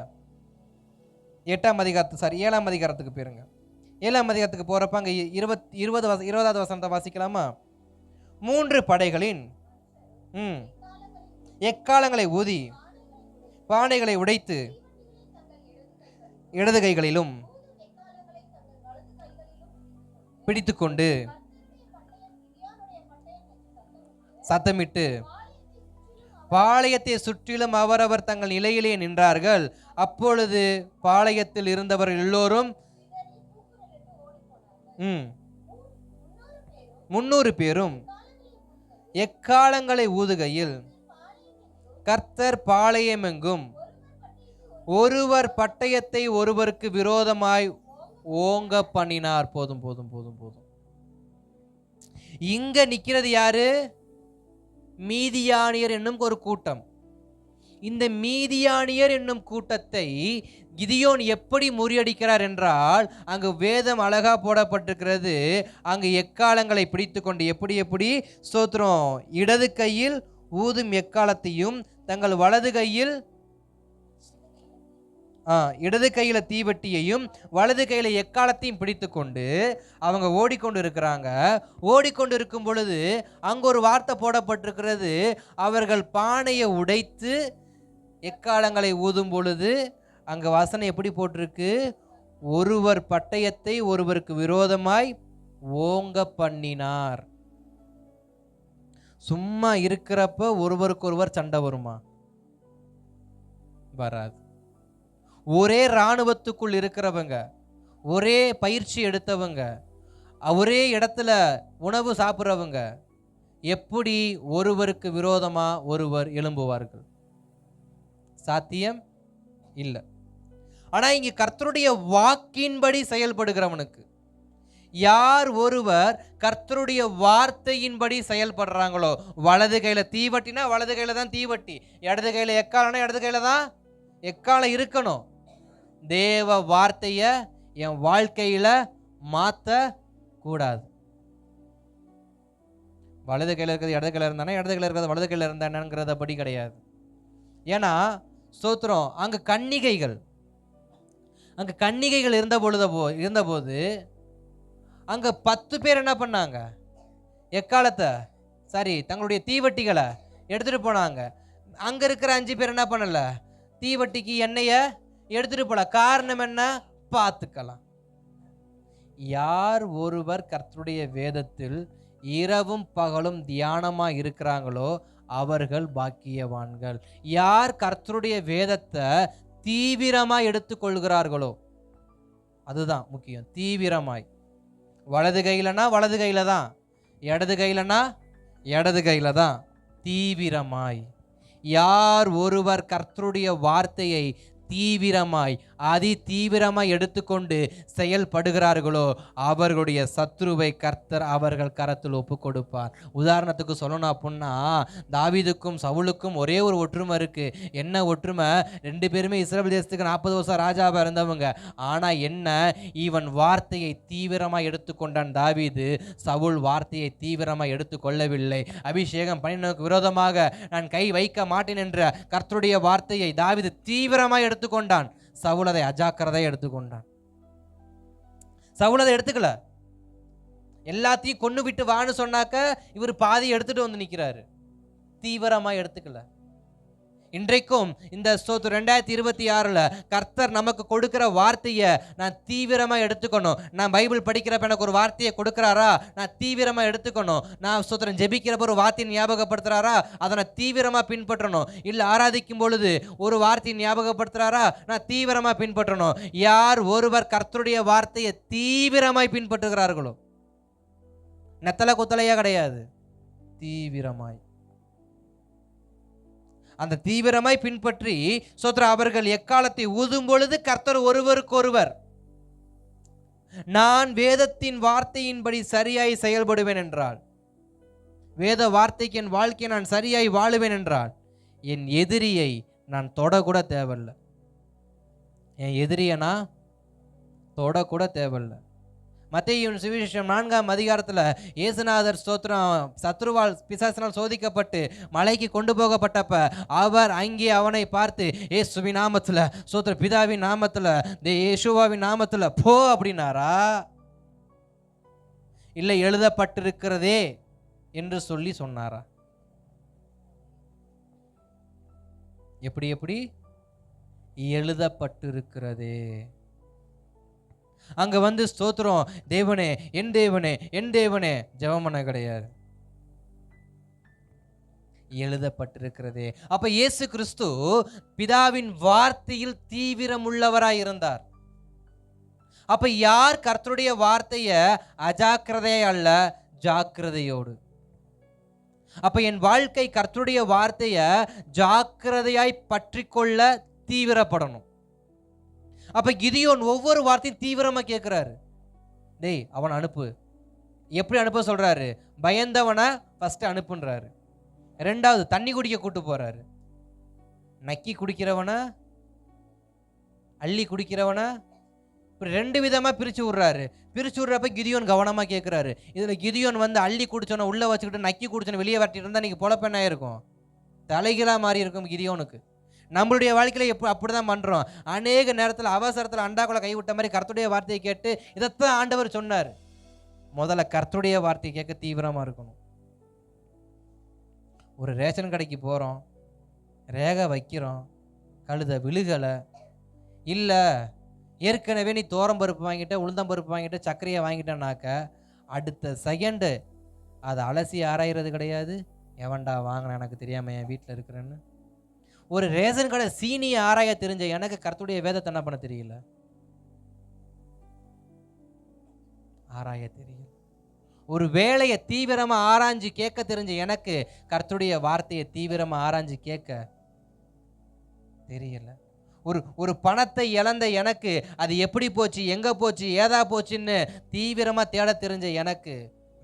7ஆம் அதிகாரத்துக்கு போயிருங்க. 7ஆம் அதிகாரத்துக்கு போறப்ப அங்க 20வது வசனத்தை வாசிக்கலாமா? 3 படைகளின் எக்காலங்களை ஊதி பானைகளை உடைத்து இடது கைகளிலும் பிடித்துக்கொண்டு சத்தமிட்டு பாளையத்தை சுற்றிலும் அவரவர் தங்கள் நிலையிலே நின்றார்கள். அப்பொழுது பாளையத்தில் இருந்தவர்கள் எல்லோரும் 300 பேரும் எக்காலங்களை ஊதுகையில் கர்த்தர் பாளையமெங்கும் ஒருவர் பட்டயத்தை ஒருவருக்கு விரோதமாய் ஓங்க பண்ணினார். போதும். இங்க நிக்கிறது யாரு? மீதியானியர் என்னும் ஒரு கூட்டம். இந்த மீதியானியர் என்னும் கூட்டத்தை கிதியோன் எப்படி முறியடிக்கிறார் என்றால், அங்கு வேதம் அழகா போடப்பட்டிருக்கிறது. அங்கு எக்காலங்களை பிடித்து கொண்டு எப்படி ஸ்தோத்திரம் இடது கையில் ஊதும் எக்காலத்தையும் தங்கள் வலது கையில் இடது கையில தீவெட்டியையும் வலது கையில எக்காலத்தையும் பிடித்து கொண்டு அவங்க ஓடிக்கொண்டு இருக்கிறாங்க. ஓடிக்கொண்டு இருக்கும் பொழுது அங்க ஒரு வார்த்தை போடப்பட்டிருக்கிறது. அவர்கள் பானையை உடைத்து எக்காலங்களை ஊதும் பொழுது அங்க வசனம் எப்படி போட்டிருக்கு? ஒருவர் பட்டயத்தை ஒருவருக்கு விரோதமாய் ஓங்க பண்ணினார். சும்மா இருக்கிறப்ப ஒருவருக்கு ஒருவர் சண்டை வருமா? வராது. ஒரே இராணுவத்துக்குள் இருக்கிறவங்க, ஒரே பயிற்சி எடுத்தவங்க, ஒரே இடத்துல உணவு சாப்பிட்றவங்க எப்படி ஒருவருக்கு விரோதமா ஒருவர் எழும்புவார்கள்? சாத்தியம் இல்லை. ஆனா இங்க கர்த்தருடைய வாக்கின்படி செயல்படுகிறவனுக்கு, யார் ஒருவர் கர்த்தருடைய வார்த்தையின்படி செயல்படுறாங்களோ, வலது கையில தீவட்டினா வலது கையில தான் தீவட்டி, இடது கையில எக்காலம்னா இடது கையில தான் எக்காலம் இருக்கணும். தேவ வார்த்தைய என் வாழ்க்கையில மாத்த கூடாது. வலது கையில இருக்கிறது இடது கையில இருந்தானே, இடது கையில இருக்கிறது வலது கையில இருந்தானேங்கிறத படி கிடையாது. ஏன்னா ஸ்தோத்திரம், அங்க கன்னிகைகள் இருந்தபோது அங்க 10 பேர் என்ன பண்ணாங்க? எக்காலத்தை தங்களுடைய தீவட்டிகளை எடுத்துட்டு போனாங்க. அங்க இருக்கிற 5 பேர் என்ன பண்ணல? தீவட்டிக்கு எண்ணெய எடுத்துட்டு போல. காரணம் என்ன? பார்த்துக்கலாம். யார் ஒருவர் கர்த்தருடைய வேதத்தில் இரவும் பகலும் தியானமா இருக்கிறாங்களோ அவர்கள் பாக்கியவான்கள். யார் கர்த்தருடைய வேதத்தை தீவிரமா எடுத்துக்கொள்கிறார்களோ, அதுதான் முக்கியம். தீவிரமாய், வலது கையிலனா வலது கையில தான், இடது கையிலனா இடது கையில தான். தீவிரமாய் யார் ஒருவர் கர்த்தருடைய வார்த்தையை தீவிரமாய் அதி தீவிரமாய் எடுத்துக்கொண்டு செயல்படுகிறார்களோ அவர்களுடைய சத்ருவை கர்த்தர் அவர்கள் கரத்தில் ஒப்பு கொடுப்பார். உதாரணத்துக்கு சொல்லணும் அப்படின்னா, தாவீதுக்கும் சவுலுக்கும் ஒரே ஒரு ஒற்றுமை இருக்கு. என்ன ஒற்றுமை? 2 பேருமே இஸ்ரவேல் தேசத்துக்கு 40 வருஷம் ராஜாவா இருந்தவங்க. ஆனா என்ன, இவன் வார்த்தையை தீவிரமாய் எடுத்துக்கொண்டான் தாவீது, சவுல் வார்த்தையை தீவிரமாய் எடுத்துக்கொள்ளவில்லை. அபிஷேகம் பண்ணினதுக்கு விரோதமாக நான் கை வைக்க மாட்டேன் என்ற கர்த்தருடைய வார்த்தையை தாவீது தீவிரமாய் எடுத்துக்கொண்டான். சவுல் அதை அஜாக்கிரதையா எடுத்துக்கொண்டான். சவுல் அதை எடுத்துக்கல. எல்லாத்தையும் கொண்டு விட்டு வான்னு சொன்னாக்க இவர் பாதி எடுத்துட்டு வந்து நிக்கிறாரு. தீவிரமா எடுத்துக்கல. இன்றைக்கும் இந்த 2026 கர்த்தர் நமக்கு கொடுக்கிற வார்த்தையை நான் தீவிரமா எடுத்துக்கணும். நான் பைபிள் படிக்கிறப்ப எனக்கு ஒரு வார்த்தையை கொடுக்கிறாரா, நான் தீவிரமா எடுத்துக்கணும். நான் ஜெபிக்கிறப்ப ஒரு வார்த்தையை ஞாபகப்படுத்துறாரா, அதை நான் தீவிரமா பின்பற்றணும். இல்லை ஆராதிக்கும் பொழுது ஒரு வார்த்தையை ஞாபகப்படுத்துறாரா, நான் தீவிரமா பின்பற்றணும். யார் ஒருவர் கர்த்தருடைய வார்த்தையை தீவிரமாய் பின்பற்றுகிறார்களோ, நெத்தலை குத்தலையா கிடையாது, தீவிரமாய், அந்த தீவிரமாய் பின்பற்றி அவர்கள் எக்காலத்தை ஊதும் பொழுது கர்த்தர் ஒருவருக்கொருவர், நான் வேதத்தின் வார்த்தையின்படி சரியாய் செயல்படுவேன் என்றால், வேத வார்த்தைக்கு என் வாழ்க்கையை நான் சரியாய் வாழுவேன் என்றால், என் எதிரியை நான் தொடக்கூட தேவையில்லை. என் எதிரியை நான் தொடக்கூட தேவையில்லை. மத்தேயுவின் சுவிசேஷம் 4ஆம் அதிகாரத்தில் இயேசுநாதர் சத்ருவால் பிசாசினால் சோதிக்கப்பட்டு மலைக்கு கொண்டு போகப்பட்டப்ப அவர் அங்கே அவனை பார்த்து, இயேசுவின் நாமத்தில் பிதாவின் நாமத்தில் இயேசுவாவின் நாமத்தில் போ அப்படின்னாரா, இல்லை எழுதப்பட்டிருக்கிறதே என்று சொல்லி சொன்னாரா? எப்படி எழுதப்பட்டிருக்கிறதே. அங்க வந்து ஸ்தோத்திரம், தேவனே என் தேவனே என் தேவனே ஜெபம் பண்ண கிடையாது, எழுதப்பட்டிருக்கிறதே. அப்ப இயேசு கிறிஸ்து பிதாவின் வார்த்தையில் தீவிரம் உள்ளவராய் இருந்தார். அப்ப யார் கர்த்தருடைய வார்த்தைய அஜாக்கிரதையா அல்ல, ஜாக்கிரதையோடு. அப்ப என் வாழ்க்கை கர்த்தருடைய வார்த்தைய ஜாக்கிரதையாய் பற்றி கொள்ள தீவிரப்படணும். அப்ப கிதியோன் ஒவ்வொரு வார்த்தையும் தீவிரமா கேட்கிறாரு. டேய் அவன் அனுப்பு. எப்படி அனுப்ப சொல்றாரு? பயந்தவனை ஃபர்ஸ்ட் அனுப்புன்றாரு. 2வது தண்ணி குடிக்க கூட்டு போறாரு. நக்கி குடிக்கிறவன அள்ளி குடிக்கிறவன 2 விதமா பிரிச்சு விடுறாரு. பிரிச்சு விடுறப்ப கிதியோன் கவனமா கேட்கிறாரு. இதுல கிதியோன் வந்து அள்ளி குடிச்சோன்னா உள்ள வச்சுக்கிட்டு நக்கி குடிச்சோன்னு வெளியே வரட்டிட்டு இருந்தா நீங்க பொழப்பெண்ணா இருக்கும், தலைகீழா மாறி இருக்கும் கிதியோனுக்கு. நம்மளுடைய வாழ்க்கையில அப்படிதான் பண்றோம். அநேக நேரத்தில் அவசரத்தில் அண்டாக்குள்ள கைவிட்ட மாதிரி கர்த்தருடைய வார்த்தையை கேட்டு இதைத்தான் ஆண்டவர் சொன்னார். முதல்ல கர்த்தருடைய வார்த்தையை கேட்க தீவிரமா இருக்கணும். ஒரு ரேஷன் கடைக்கு போறோம், ரேகை வைக்கிறோம், கழுத விழுகலை, இல்லை ஏற்கனவே நீ தோரம்பருப்பு வாங்கிட்ட, உளுந்தம்பருப்பு வாங்கிட்ட, சர்க்கரையை வாங்கிட்டேன்னாக்க அடுத்த செகண்டு அதை அலசி ஆராயிறது கிடையாது. எவன்டா வாங்கின எனக்கு தெரியாம என் வீட்டில் இருக்கிறேன்னு. ஒரு ரேஷன் கடை சீனியை ஆராய தெரிஞ்ச எனக்கு கர்த்தருடைய வேதத்தை என்ன பண்ண தெரியல, ஆராய தெரியல. ஒரு வேலையை தீவிரமா ஆராய்ஞ்சு கேட்க தெரிஞ்ச எனக்கு கர்த்தருடைய வார்த்தையை தீவிரமா ஆராய்ஞ்சு கேட்க தெரியல. ஒரு ஒரு பணத்தை இழந்த எனக்கு அது எப்படி போச்சு, எங்க போச்சு, ஏதா போச்சுன்னு தீவிரமா தேட தெரிஞ்ச எனக்கு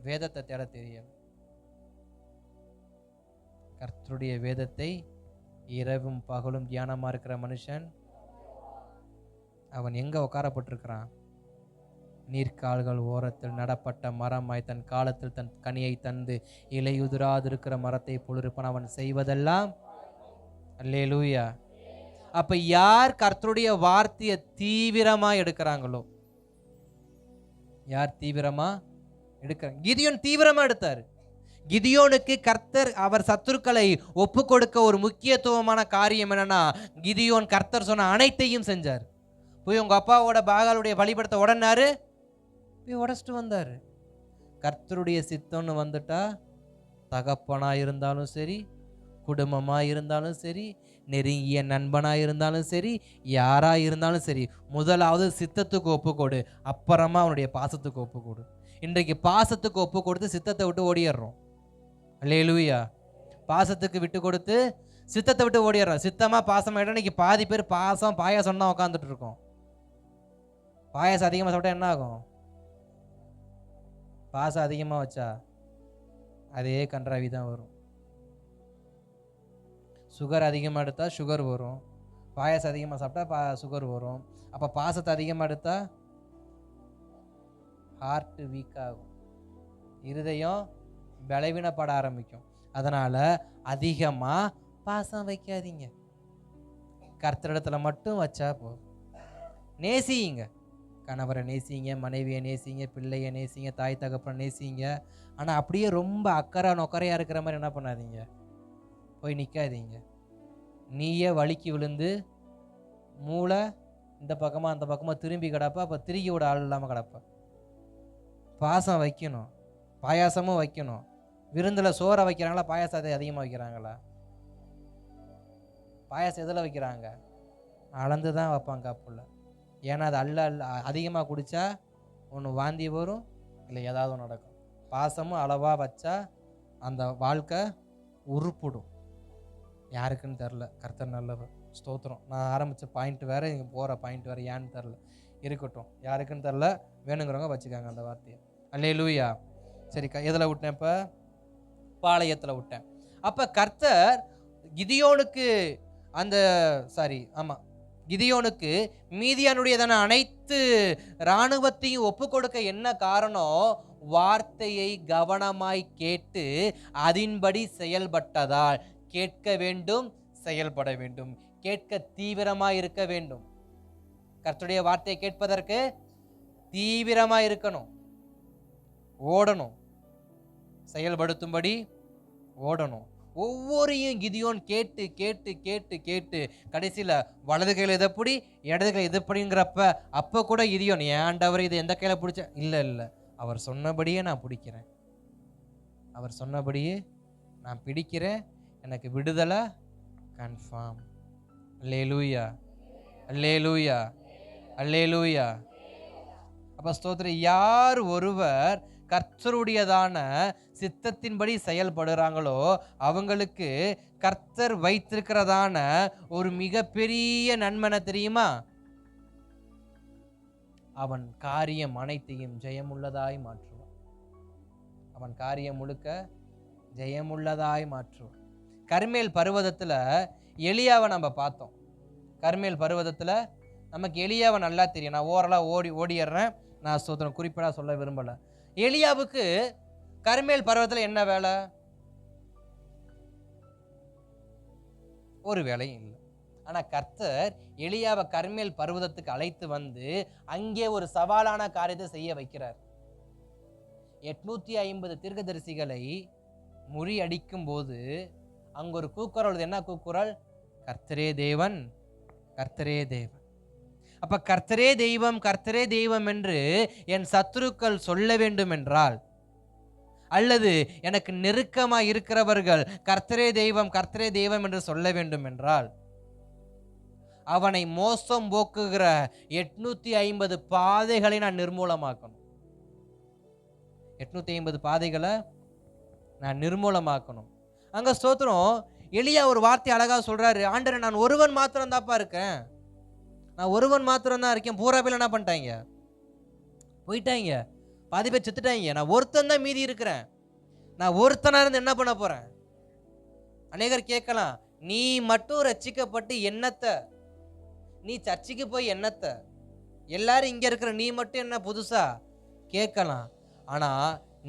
வேதத்தை தேட தெரியல. கர்த்தருடைய வேதத்தை இரவும் பகலும் தியானமா இருக்கிற மனுஷன் அவன் எங்க உட்காரப்பட்டிருக்கிறான்? நீர்க்கால்கள் ஓரத்தில் நடப்பட்ட மரமாய் தன் காலத்தில் தன் கனியை தந்து இலையுதிராதிருக்கிற மரத்தை போலிருப்பான். அவன் செய்வதெல்லாம் அல்லேலூயா. அப்ப யார் கர்த்தருடைய வார்த்தையை தீவிரமா எடுக்கிறாங்களோ, யார் தீவிரமா எடுக்கிறாங்க? கிதியோன் தீவிரமா எடுத்தாரு. கிதியோனுக்கு கர்த்தர் அவர் சத்துருக்களை ஒப்பு கொடுக்க ஒரு முக்கியத்துவமான காரியம் என்னன்னா, கிதியோன் கர்த்தர் சொன்ன அனைத்தையும் செஞ்சார். போய் உங்க அப்பாவோட பாகாலுடைய வழிபடத்தை உடனாரு போய் உடச்சிட்டு வந்தாரு. கர்த்தருடைய சித்தம்னு வந்துட்டா, தகப்பனா இருந்தாலும் சரி, குடும்பமா இருந்தாலும் சரி, நெருங்கிய நண்பனா இருந்தாலும் சரி, யாரா இருந்தாலும் சரி, முதலாவது சித்தத்துக்கு ஒப்பு கொடு, அப்புறமா அவனுடைய பாசத்துக்கு ஒப்பு கொடு. இன்றைக்கு பாசத்துக்கு ஒப்பு கொடுத்து சித்தத்தை விட்டு ஓடிடுறோம். அல்லேலூயா. பாசத்துக்கு விட்டு கொடுத்து சித்தத்தை விட்டு ஓடிடுறோம். சித்தமா பாசமா இன்னைக்கு பாதி பேர் பாசம் பாயாசம் தான் உட்காந்துட்டு இருக்கோம். பாயாசம் அதிகமாக சாப்பிட்டா என்ன ஆகும்? பாசம் அதிகமாக வச்சா அதே கன்றாவி தான் வரும். சுகர் அதிகமாக எடுத்தால் சுகர் வரும். பாயாசம் அதிகமாக சாப்பிட்டா சுகர் வரும். அப்போ பாசத்தை அதிகமாக எடுத்தால் ஹார்ட் வீக் ஆகும், இருதயம் பலவீனப்பட ஆரம்பிக்கும். அதனால் அதிகமாக பாசம் வைக்காதீங்க. கர்த்தரிடத்துல மட்டும் வச்சா போதும். நேசிங்க, கணவரை நேசிங்க, மனைவியை நேசிங்க, பிள்ளையை நேசிங்க, தாய் தகப்பனை நேசிங்க. ஆனால் அப்படியே ரொம்ப அக்கறை நொக்கரையாக இருக்கிற மாதிரி என்ன பண்ணாதீங்க, போய் நிற்காதீங்க. நீயே வலிக்கு விழுந்து மூளை இந்த பக்கமாக அந்த பக்கமாக திரும்பி கிடப்பா. அப்போ திரும்பி விட ஆள் இல்லாமல் கிடப்பா. பாசம் வைக்கணும், பாயாசமும் வைக்கணும். விருந்தில் சோறை வைக்கிறாங்களா, பாயாசத்தை அதிகமாக வைக்கிறாங்களா? பாயாசம் எதில் வைக்கிறாங்க? அளந்து தான் வைப்பாங்க கப்புல. ஏன்னா அது அதிகமாக குடித்தா ஒன்று வாந்தி வரும், இல்லை ஏதாவது ஒன்று நடக்கும். பாசமும் அளவாக வச்சா அந்த வாழ்க்கை உருப்பிடும். யாருக்குன்னு தெரில. கர்த்தர் நல்லவர், ஸ்தோத்திரம். நான் ஆரம்பித்த பாயிண்ட் வேறு, இங்கே போகிற பாயிண்ட் வேறு. ஏன்னு தெரில, இருக்கட்டும். யாருக்குன்னு தெரில, வேணுங்கிறவங்க வச்சுக்காங்க அந்த வார்த்தையை. அல்லேலூயா. சரி, எதில் விட்டேன்? இப்போ பாளையத்தில் விட்டேன். அப்போ கர்த்தர் கிதியோனுக்கு கிதியோனுக்கு மீதியானுடையதான அனைத்து இராணுவத்தையும் ஒப்பு கொடுக்க என்ன காரணம்? வார்த்தையை கவனமாய் கேட்டு அதன்படி செயல்பட்டதால். கேட்க வேண்டும், செயல்பட வேண்டும். கேட்க தீவிரமாய் இருக்க வேண்டும். கர்த்தருடைய வார்த்தையை கேட்பதற்கு தீவிரமாய் இருக்கணும், ஓடணும், செயல்படுத்தும்படி ஓடணும். ஒவ்வொரையும் கிதியோன் கேட்டு கேட்டு கேட்டு கேட்டு கடைசியில் வலது கையில் எதப்படி இடது கையில் எதப்படிங்கிறப்ப அப்போ கூட கிதியோன், ஏண்டவர் இது எந்த கையில் பிடிச்ச? இல்லை, அவர் சொன்னபடியே நான் பிடிக்கிறேன், அவர் சொன்னபடியே நான் பிடிக்கிறேன், எனக்கு விடுதலை கன்ஃபார்ம். அல்லேலூயா, அல்லேலூயா, அல்லேலூயா. அப்போ ஸ்தோத்திரம். யார் ஒருவர் கர்த்தருடையதான சித்தத்தின்படி செயல்படுறாங்களோ அவங்களுக்கு கர்த்தர் வைத்திருக்கிறதான ஒரு மிகப்பெரிய நன்மை தெரியுமா? அவன் காரியம் அனைத்தையும் ஜெயமுள்ளதாய் மாற்றுவான். அவன் காரியம் முழுக்க ஜெயமுள்ளதாய் மாற்றுவான். கர்மேல் பர்வதத்துல எலியாவை நம்ம பார்த்தோம். கர்மேல் பர்வதத்துல நமக்கு எலியாவை நல்லா தெரியும். நான் ஓரளவு ஓடிடுறேன், நான் ஸ்தோத்திரம் குறிப்பிடா சொல்ல விரும்பல. எலியாவுக்கு கர்மேல் பர்வதத்தில் என்ன வேலை? ஒரு வேலையும் இல்லை. ஆனா கர்த்தர் எலியாவை கர்மேல் பர்வதத்துக்கு அழைத்து வந்து அங்கே ஒரு சவாலான காரியத்தை செய்ய வைக்கிறார். 850 தீர்க்கதரிசிகளை முறியடிக்கும் போது அங்க ஒரு கூக்குரல். என்ன கூக்குரல்? கர்த்தரே தேவன், கர்த்தரே தேவன். அப்ப கர்த்தரே தெய்வம், கர்த்தரே தெய்வம் என்று என் சத்துருக்கள் சொல்ல வேண்டும் என்றால், அல்லது எனக்கு நெருக்கமாக இருக்கிறவர்கள் கர்த்தரே தெய்வம், கர்த்தரே தெய்வம் என்று சொல்ல வேண்டும் என்றால், அவனை மோசம் போக்குகிற 850 பாதைகளை நான் நிர்மூலமாக்கணும். 850 பாதைகளை நான் நிர்மூலமாக்கணும். அங்க ஸ்தோத்திரம். எலியா ஒரு வார்த்தை அழகா சொல்றாரு. ஆண்டவரே, நான் ஒருவன் மாத்திரம் தாப்பா இருக்கேன், நான் ஒருவன் மாத்திரம் தான் இருக்கேன், பூரா பேர் என்ன பண்ணிட்டாங்க, போயிட்டாங்க, பாதி பேர் செத்துட்டாங்க, நான் ஒருத்தன் தான் மீதி இருக்கிறேன், நான் ஒருத்தனா இருந்து என்ன பண்ண போறேன்? அநேகர் கேட்கலாம், நீ மட்டும் ரட்சிக்கப்பட்டு என்னத்த, நீ சர்ச்சுக்கு போய் என்னத்த, எல்லாரும் இங்க இருக்கிற நீ மட்டும் என்ன புதுசா கேட்கலாம். ஆனா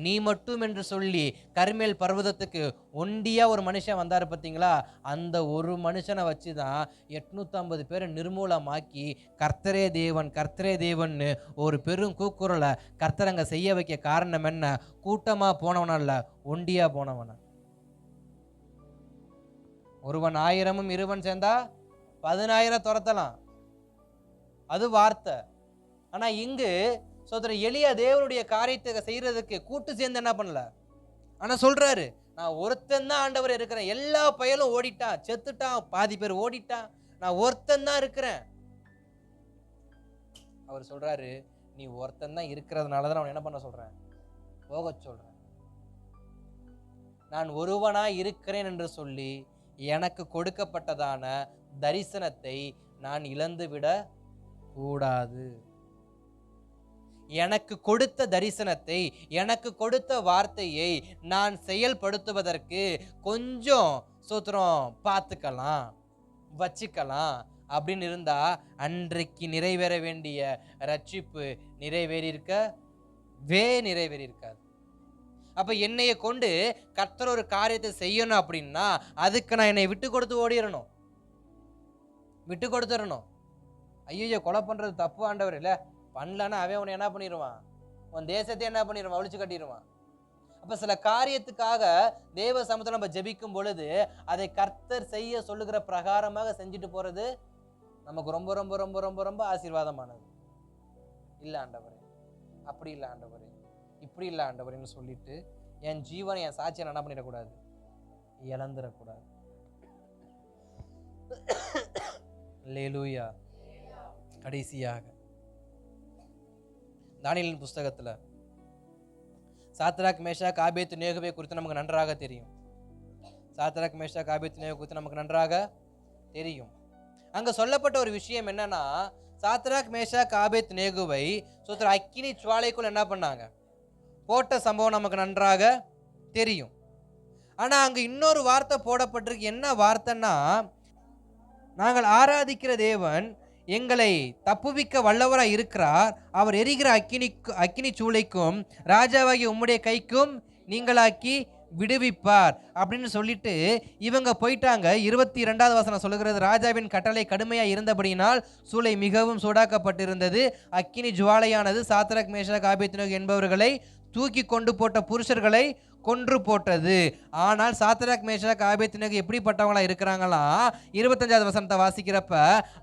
நீ மட்டும் என்று சொல்லி கர்மேல் பர்வதத்துக்கு ஒண்டியா ஒரு மனுஷன் வந்தாரு பார்த்தீங்களா, அந்த ஒரு மனுஷனை வச்சுதான் 850 பேரை நிர்மூலமாக்கி கர்த்தரே தேவன் கர்த்தரே தேவன்னு ஒரு பெரும் கூக்குரலை கர்த்தர் அங்க செய்ய வைக்க காரணம் என்ன? கூட்டமா போனவனல்ல, ஒண்டியா போனவன. ஒருவன் 1000 இருவன் சேர்ந்தா 10,000 துரத்தலாம், அது வார்த்தை. ஆனா இங்கு சோதரன் எலியா தேவனுடைய காரியத்தை செய்யறதுக்கு கூட்டு சேர்ந்து என்ன பண்ணல, ஆனா சொல்றாரு, நான் ஒருத்தன் தான் ஆண்டவர் இருக்கிறேன், எல்லா பயலும் ஓடிட்டான், செத்துட்டான், பாதி பேர் ஓடிட்டான், நான் ஒருத்தன் தான் இருக்கிறேன். அவர் சொல்றாரு, நீ ஒருத்தன் தான் இருக்கிறதுனாலதான் அவன் என்ன பண்ண சொல்றேன், போக சொல்றேன். நான் ஒருவனா இருக்கிறேன் என்று சொல்லி எனக்கு கொடுக்கப்பட்டதான தரிசனத்தை நான் இழந்துவிட கூடாது. எனக்கு கொடுத்த தரிசனத்தை, எனக்கு கொடுத்த வார்த்தையை நான் செயல்படுத்துவதற்கு கொஞ்சம் சூத்திரம் பார்த்துக்கலாம், வச்சுக்கலாம் அப்படின்னு இருந்தா அன்றைக்கு நிறைவேற வேண்டிய ரட்சிப்பு நிறைவேறி இருக்காது. அப்ப என்னைய கொண்டு கர்த்தர் ஒரு காரியத்தை செய்யணும் அப்படின்னா அதுக்கு நான் என்னை விட்டு கொடுத்துடணும். ஐயோ கொலை பண்றது தப்பு ஆண்டவர், இல்ல பண்ணலன்னா அவன் உன்னை என்ன பண்ணிடுவான், உன் தேசத்தை என்ன பண்ணிடுவான், ஒழிச்சு கட்டிடுவான். அப்ப சில காரியத்துக்காக தேவ சமூகத்தை நம்ம ஜெபிக்கும் பொழுது அதை கர்த்தர் செய்ய சொல்லுகிற பிரகாரமாக செஞ்சுட்டு போறது நமக்கு ரொம்ப ரொம்ப ரொம்ப ரொம்ப ரொம்ப ஆசீர்வாதமானது. இல்ல ஆண்டவரே, அப்படி இல்லை ஆண்டவரே, இப்படி இல்லை ஆண்டவரேன்னு சொல்லிட்டு என் ஜீவனை, என் சாட்சியை என்ன பண்ணிடக்கூடாது, இழந்துடக்கூடாது. அல்லேலூயா. கடைசியாக தானியேலின் புஸ்தகத்துல சாத்ராக் மேஷாக் ஆபேத்நேகோவை குறித்து நமக்கு நன்றாக தெரியும். சாத்ராக் மேஷாக் ஆபேத்நேகோ குறித்து நமக்கு நன்றாக தெரியும். அங்க சொல்லப்பட்ட ஒரு விஷயம் என்னன்னா, சாத்ராக் மேஷாக் ஆபேத்நேகோவை அக்கினி ஜுவாலைக்குள் என்ன பண்ணாங்க, போட்ட சம்பவம் நமக்கு நன்றாக தெரியும். ஆனா அங்க இன்னொரு வார்த்தை போடப்பட்டிருக்கு. என்ன வார்த்தைன்னா, நாங்கள் ஆராதிக்கிற தேவன் எங்களை தப்புவிக்க வல்லவராய் இருக்கிறார், அவர் எரிகிற அக்கினி சூளைக்கும் ராஜாவாகிய உம்முடைய கைக்கும் நீங்களாக்கி விடுவிப்பார் அப்படின்னு சொல்லிட்டு இவங்க போயிட்டாங்க. 22வது வசனம் சொல்லுகிறது, ராஜாவின் கட்டளை கடுமையா இருந்தபடியினால் சூளை மிகவும் சூடாக்கப்பட்டிருந்தது, அக்கினி ஜுவாலையானது சாத்ராக் மேஷாக் ஆபேத்நேகோ என்பவர்களை தூக்கி கொண்டு போட்ட புருஷர்களை கொன்று போட்டது. ஆனால் சாத்ராக் மேஷாக் ஆபேத்நேகோ எப்படிப்பட்டவங்களா இருக்கிறாங்களா, 25வது வசனத்தை வாசிக்கிறப்ப,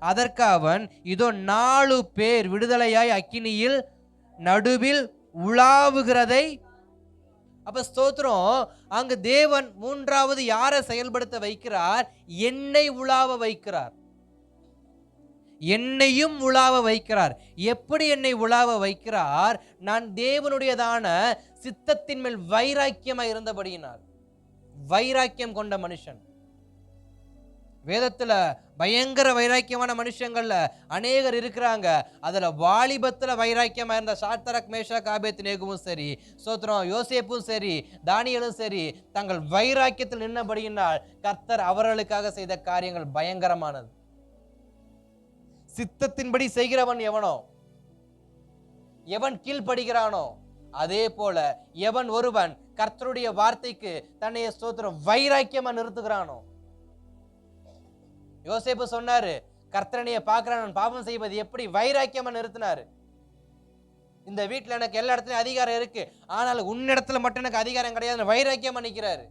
அதற்கு அவன், இதோ 4 பேர் விடுதலையாய் அக்கினியில் நடுவில் உலாவுகிறதை. அப்ப ஸ்தோத்திரம், அங்கு தேவன் 3வது யாரை செயல்படுத்த வைக்கிறார், என்னை உலாவ வைக்கிறார், என்னையும் உலாவ வைக்கிறார். எப்படி என்னை உலாவ வைக்கிறார், நான் தேவனுடையதான சித்தத்தின் மேல் வைராக்கியமா இருந்தபடியினால். வைராக்கியம் கொண்ட மனுஷன், வேதத்துல பயங்கர வைராக்கியமான மனுஷங்கள்ல அநேகர் இருக்கிறாங்க. அதுல வாலிபத்துல வைராக்கியமா இருந்த சாத்ராக் மேஷாக் ஆபேத்நேகோவும் சரி, ஸ்தோத்திரம், யோசேப்பும் சரி, தானியேலும் சரி, தங்கள் வைராக்கியத்தில் நின்றபடியினால் கர்த்தர் அவர்களுக்காக செய்த காரியங்கள் பயங்கரமானது. சித்தத்தின்படி செய்கிறவன் எவனோ, எவன் கீழ்ப்படுகிறானோ, அதே போல எவன் ஒருவன் கர்த்தருடைய வார்த்தைக்கு தன்னை ஸ்தோத்திரம் வைராக்கியமா நிறுத்துகிறானோ. யோசேப்பு சொன்னாரு, கர்த்தரனைய பார்க்கிறான், நான் பாவம் செய்வது எப்படி, வைராக்கியமா நிறுத்தினாரு. இந்த வீட்டுல எனக்கு எல்லா இடத்துலயும் அதிகாரம் இருக்கு, ஆனால் உன்னிடத்துல மட்டும் எனக்கு அதிகாரம் கிடையாது, வைராக்கியமா நிக்கிறாரு.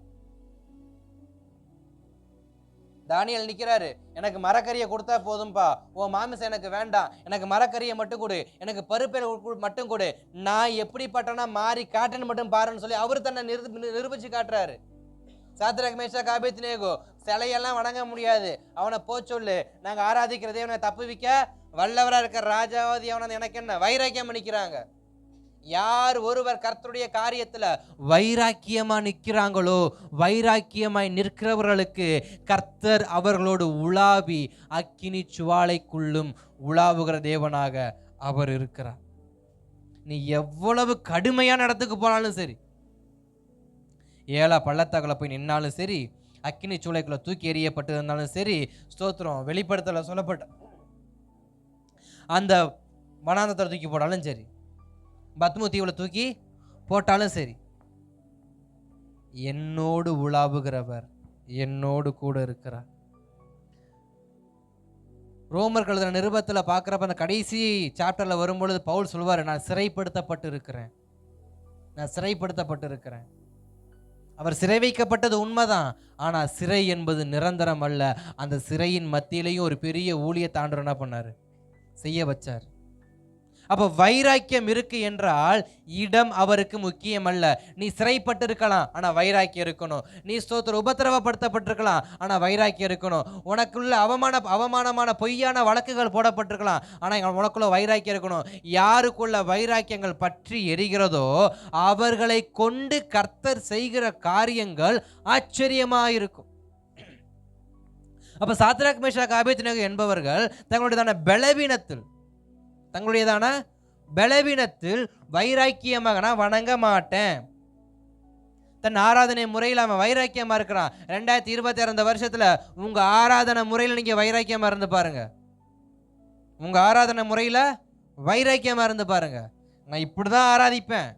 தானியேல் நிக்கிறாரு, எனக்கு மரக்கறியை கொடுத்தா போதும்பா, ஓ மாமிசம் எனக்கு வேண்டாம், எனக்கு மரக்கறியை மட்டும் கொடு, எனக்கு பருப்பை மட்டும் கொடு, நான் எப்படிப்பட்டனா மாறி காட்டுன்னு மட்டும் பாருன்னு சொல்லி அவரு தன்னை நிரூபிச்சு காட்டுறாரு. சாத்ராக் மேஷாக் ஆபேத்நேகோ சிலையெல்லாம் வணங்க முடியாது, அவனை போ சொல்லு, நாங்க ஆராதிக்கிற தேவனை தப்புவிக்க வல்லவரா இருக்கிற ராஜாவாதி அவனை எனக்கு என்ன, வைராக்கியம் பண்ணிக்கிறாங்க. யார் ஒருவர் கர்த்தருடைய காரியத்துல வைராக்கியமா நிற்கிறாங்களோ, வைராக்கியமாய் நிற்கிறவர்களுக்கு கர்த்தர் அவர்களோடு உலாவி அக்கினி சுவாலைக்குள்ளும் உலாவுகிற தேவனாக அவர் இருக்கிறார். நீ எவ்வளவு கடுமையான இடத்துக்கு போனாலும் சரி, ஏழா பள்ளத்தாக்குல போய் நின்னாலும் சரி, அக்கினி சூளைக்குள்ள தூக்கி எறியப்பட்டு இருந்தாலும் சரி, ஸ்தோத்திரம், வெளிப்படுத்தல சொல்லப்பட்ட அந்த வனாந்தரத்தை தூக்கி போட்டாலும் சரி, பத்மு தீவுல தூக்கி போட்டாலும் சரி, என்னோடு உலாவுகிறவர் என்னோடு கூட இருக்கிறார். ரோமர் கழுதுற நிருபத்துல பார்க்கிறப்ப அந்த கடைசி சாப்டர்ல வரும்பொழுது பவுல் சொல்வாரு, நான் சிறைப்படுத்தப்பட்டு இருக்கிறேன், நான் சிறைப்படுத்தப்பட்டு இருக்கிறேன். அவர் சிறை வைக்கப்பட்டது உண்மைதான், ஆனா சிறை என்பது நிரந்தரம் அல்ல. அந்த சிறையின் மத்தியிலையும் ஒரு பெரிய ஊழியத்தை ஆண்டவர் என்ன பண்ணாரு, செய்ய வச்சார். அப்ப வைராக்கியம் இருக்கு என்றால் இடம் அவருக்கு முக்கியம் அல்ல. நீ சிறைப்பட்டு இருக்கலாம், ஆனா வைராக்கியம் இருக்கணும். நீ ஸ்தோத்திரம் உபத்திரவப்படுத்தப்பட்டிருக்கலாம், ஆனா வைராக்கியம் இருக்கணும். உனக்குள்ள அவமானமான பொய்யான வழக்குகள் போடப்பட்டிருக்கலாம், ஆனா உனக்குள்ள வைராக்கியம் இருக்கணும். யாருக்குள்ள வைராக்கியங்கள் பற்றி எரிகிறதோ அவர்களை கொண்டு கர்த்தர் செய்கிற காரியங்கள் ஆச்சரியமாயிருக்கும். அப்ப சாத்ராக் மேஷாக் ஆபேத்நேகோ என்பவர்கள் தங்களுடையதான பலவீனத்தில் வைராக்கியமாக, நான் வணங்க மாட்டேன், தன் ஆராதனை முறையில் அவன் வைராக்கியமா இருக்கிறான். 2026 அந்த வருஷத்துல உங்க ஆராதனை முறையில் நீங்க வைராக்கியமா இருந்து பாருங்க. உங்க ஆராதனை முறையில வைராக்கியமா இருந்து பாருங்க. நான் இப்படிதான் ஆராதிப்பேன்,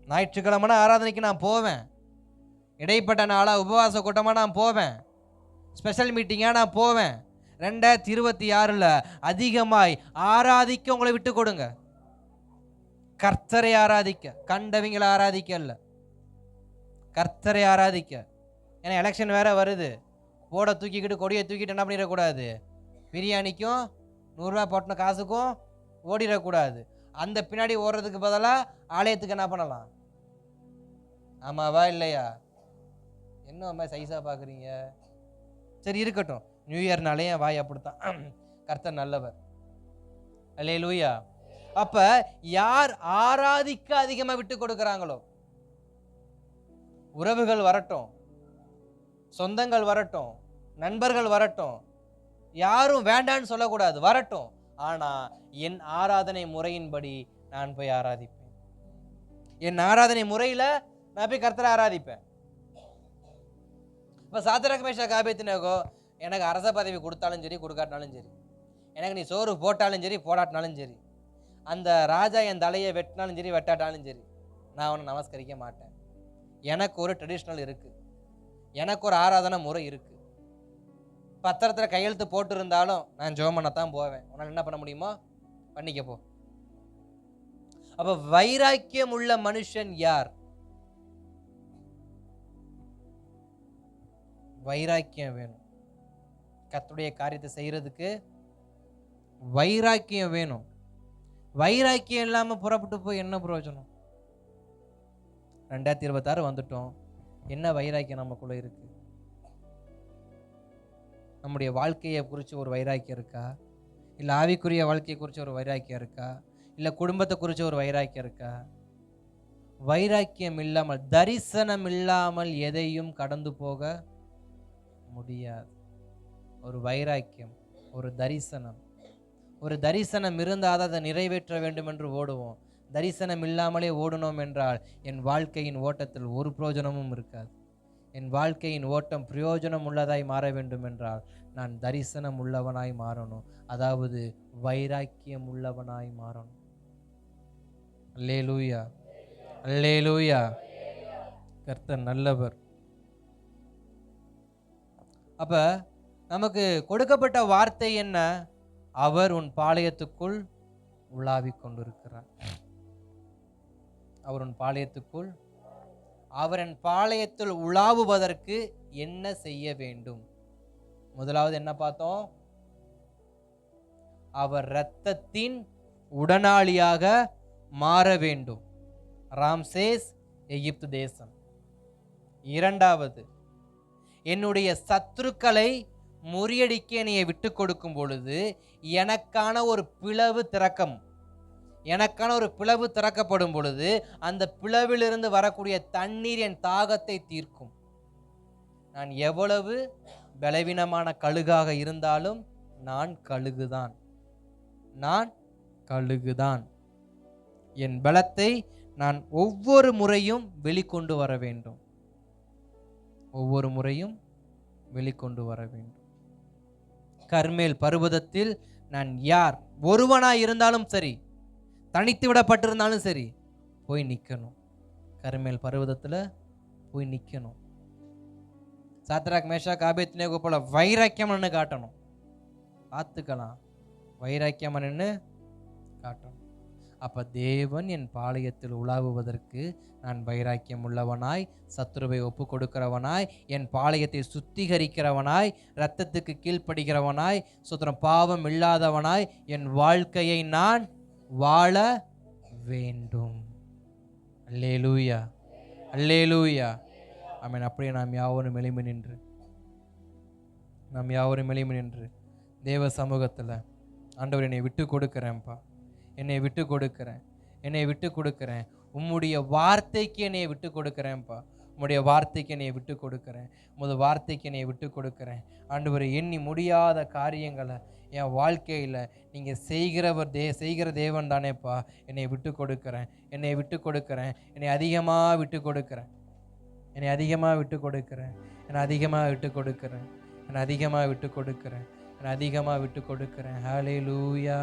ஞாயிற்றுக்கிழமை ஆராதனைக்கு நான் போவேன், இடைப்பட்ட நாளா உபவாச கூட்டமா நான் போவேன், ஸ்பெஷல் மீட்டிங்கா நான் போவேன். 2026 அதிகமாய் ஆராதிக்க உங்களை விட்டு கொடுங்க. கர்த்தரை ஆராதிக்க, கண்டவங்களை ஆராதிக்க அல்ல, கர்த்தரை ஆராதிக்க. ஏன்னா எலெக்ஷன் வேற வருது, போட தூக்கிக்கிட்டு கொடியை தூக்கிட்டு என்ன பண்ணிடக்கூடாது, பிரியாணிக்கும் 100 ரூபா போட்டின காசுக்கும் ஓடிடக்கூடாது. அந்த பின்னாடி ஓடுறதுக்கு பதிலாக ஆலயத்துக்கு என்ன பண்ணலாம்? ஆமாவா இல்லையா? என்ன அம்மா சைஸா பார்க்குறீங்க? சரி இருக்கட்டும், நியூ இயர்னாலே என் வாய் அப்படித்தான். கர்த்தர் நல்லவர், அல்லேலூயா. அப்ப யார் ஆராதிக்க அதிகமா விட்டு கொடுக்கிறாங்களோ, உறவுகள் வரட்டும், சொந்தங்கள் வரட்டும், நண்பர்கள் வரட்டும், யாரும் வேண்டான்னு சொல்லக்கூடாது, வரட்டும். ஆனா என் ஆராதனை முறையின்படி நான் போய் ஆராதிப்பேன். என் ஆராதனை முறையில நான் போய் கர்த்தரை ஆராதிப்பேன். இப்ப சாத்ராக் மேஷாக் ஆபேத்நேகோ எனக்கு அரச பதவி கொடுத்தாலும் சரி, கொடுக்காட்டினாலும் சரி, எனக்கு நீ சோறு போட்டாலும் சரி, போடாட்டினாலும் சரி, அந்த ராஜா என் தலையை வெட்டினாலும் சரி, வெட்டாட்டாலும் சரி, நான் அவனை நமஸ்கரிக்க மாட்டேன். எனக்கு ஒரு ட்ரெடிஷ்னல் இருக்கு, எனக்கு ஒரு ஆராதனை முறை இருக்கு. பத்திரத்தில் கையெழுத்து போட்டு இருந்தாலும் நான் ஜெபம் பண்ணத்தான் போவேன். உன்னால் என்ன பண்ண முடியுமோ பண்ணிக்க போ. அப்ப வைராக்கியம் உள்ள மனுஷன் யார்? வைராக்கியம் வேணும். கர்த்தருடைய காரியத்தை செய்யறதுக்கு வைராக்கியம் வேணும். வைராக்கியம் இல்லாம புறப்பட்டு போய் என்ன பிரயோஜனம்? 2026 வந்துட்டோம், என்ன வைராக்கியம் நமக்குள்ள இருக்கு? நம்முடைய வாழ்க்கையை குறித்து ஒரு வைராக்கியம் இருக்கா? இல்லை ஆவிக்குரிய வாழ்க்கையை குறித்து ஒரு வைராக்கியம் இருக்கா? இல்லை குடும்பத்தை குறித்து ஒரு வைராக்கியம் இருக்கா? வைராக்கியம் இல்லாமல், தரிசனம் இல்லாமல் எதையும் கடந்து போக முடியாது. ஒரு வைராக்கியம், ஒரு தரிசனம் இருந்தால் அதை நிறைவேற்ற வேண்டும் என்று ஓடுவோம். தரிசனம் இல்லாமலே ஓடணும் என்றால் என் வாழ்க்கையின் ஓட்டத்தில் ஒரு பிரயோஜனமும் இருக்காது. என் வாழ்க்கையின் ஓட்டம் பிரயோஜனம் உள்ளதாய் மாற வேண்டும் என்றால் நான் தரிசனம் உள்ளவனாய் மாறணும், அதாவது வைராக்கியம் உள்ளவனாய் மாறணும். அல்லேலூயா, அல்லேலூயா. கர்த்தர் நல்லவர். அப்ப நமக்கு கொடுக்கப்பட்ட வார்த்தை என்ன? அவர் உன் பாளையத்துக்குள் உலாவிக் கொண்டிருக்கிறார். அவர் உன் பாளையத்துக்குள், அவர் என் பாளையத்தில் உலாவுவதற்கு என்ன செய்ய வேண்டும்? முதலாவது என்ன பார்த்தோம்? அவர் இரத்தத்தின் உடனாளியாக மாற வேண்டும். ராம்சேஸ், எகிப்து தேசம். இரண்டாவது, என்னுடைய சத்துருக்களை முறியடிக்க என்னைய விட்டு கொடுக்கும் பொழுது எனக்கான ஒரு பிளவு திறக்கும், எனக்கான ஒரு பிளவு திறக்கப்படும் பொழுது அந்த பிளவிலிருந்து வரக்கூடிய தண்ணீர் என் தாகத்தை தீர்க்கும். நான் எவ்வளவு பலவீனமான கழுகாக இருந்தாலும் நான் கழுகுதான், நான் கழுகுதான். என் பலத்தை நான் ஒவ்வொரு முறையும் வெளிக்கொண்டு வர வேண்டும், ஒவ்வொரு முறையும் வெளிக்கொண்டு வர வேண்டும். கர்மேல் பர்வதத்தில் நான் யார் ஒருவனாய் இருந்தாலும் சரி, தனித்து விடப்பட்டிருந்தாலும் சரி, போய் நிற்கணும். கர்மேல் பர்வதத்தில் போய் நிற்கணும். சாத்ராக் மேஷாக் ஆபேத்நேகோ போல வைராக்கியம்னு காட்டணும். பார்த்துக்கலாம், வைராக்கியம்னு காட்டணும். அப்ப தேவன் என் பாளையத்தில் உலாவுவதற்கு நான் வைராக்கியம் உள்ளவனாய், சத்துருவை ஒப்பு கொடுக்கிறவனாய், என் பாளையத்தை சுத்திகரிக்கிறவனாய், இரத்தத்துக்கு கீழ்ப்படுகிறவனாய், சுத்தரம் பாவம் இல்லாதவனாய் என் வாழ்க்கையை நான் வாழ வேண்டும். அல்லேலூயா, அல்லேலூயா, ஆமென். அப்படியே நாம் யாவரும் எளிமை நின்று தேவ சமூகத்தில், ஆண்டவர் என்னை விட்டு கொடுக்கிறேன்ப்பா, என்னை விட்டு கொடுக்கிறேன், என்னை விட்டு கொடுக்கிறேன், உம்முடைய வார்த்தைக்கு என்னை விட்டு கொடுக்கிறேன்ப்பா, உம்முடைய வார்த்தைக்கு என்னை விட்டு கொடுக்கிறேன், உமது வார்த்தைக்கு என்னை விட்டு கொடுக்கிறேன். ஆண்டவரை எண்ணி முடியாத காரியங்களை என் வாழ்க்கையில் நீங்கள் செய்கிற தேவன் தானேப்பா. என்னை விட்டு கொடுக்கிறேன், என்னை விட்டு கொடுக்கிறேன், என்னை அதிகமாக விட்டு கொடுக்கிறேன், என்னை அதிகமாக விட்டு கொடுக்கிறேன், என்னை அதிகமாக விட்டு கொடுக்கிறேன், என்னை அதிகமாக விட்டு கொடுக்கிறேன், என்னை அதிகமாக விட்டு கொடுக்கிறேன். ஹல்லேலூயா.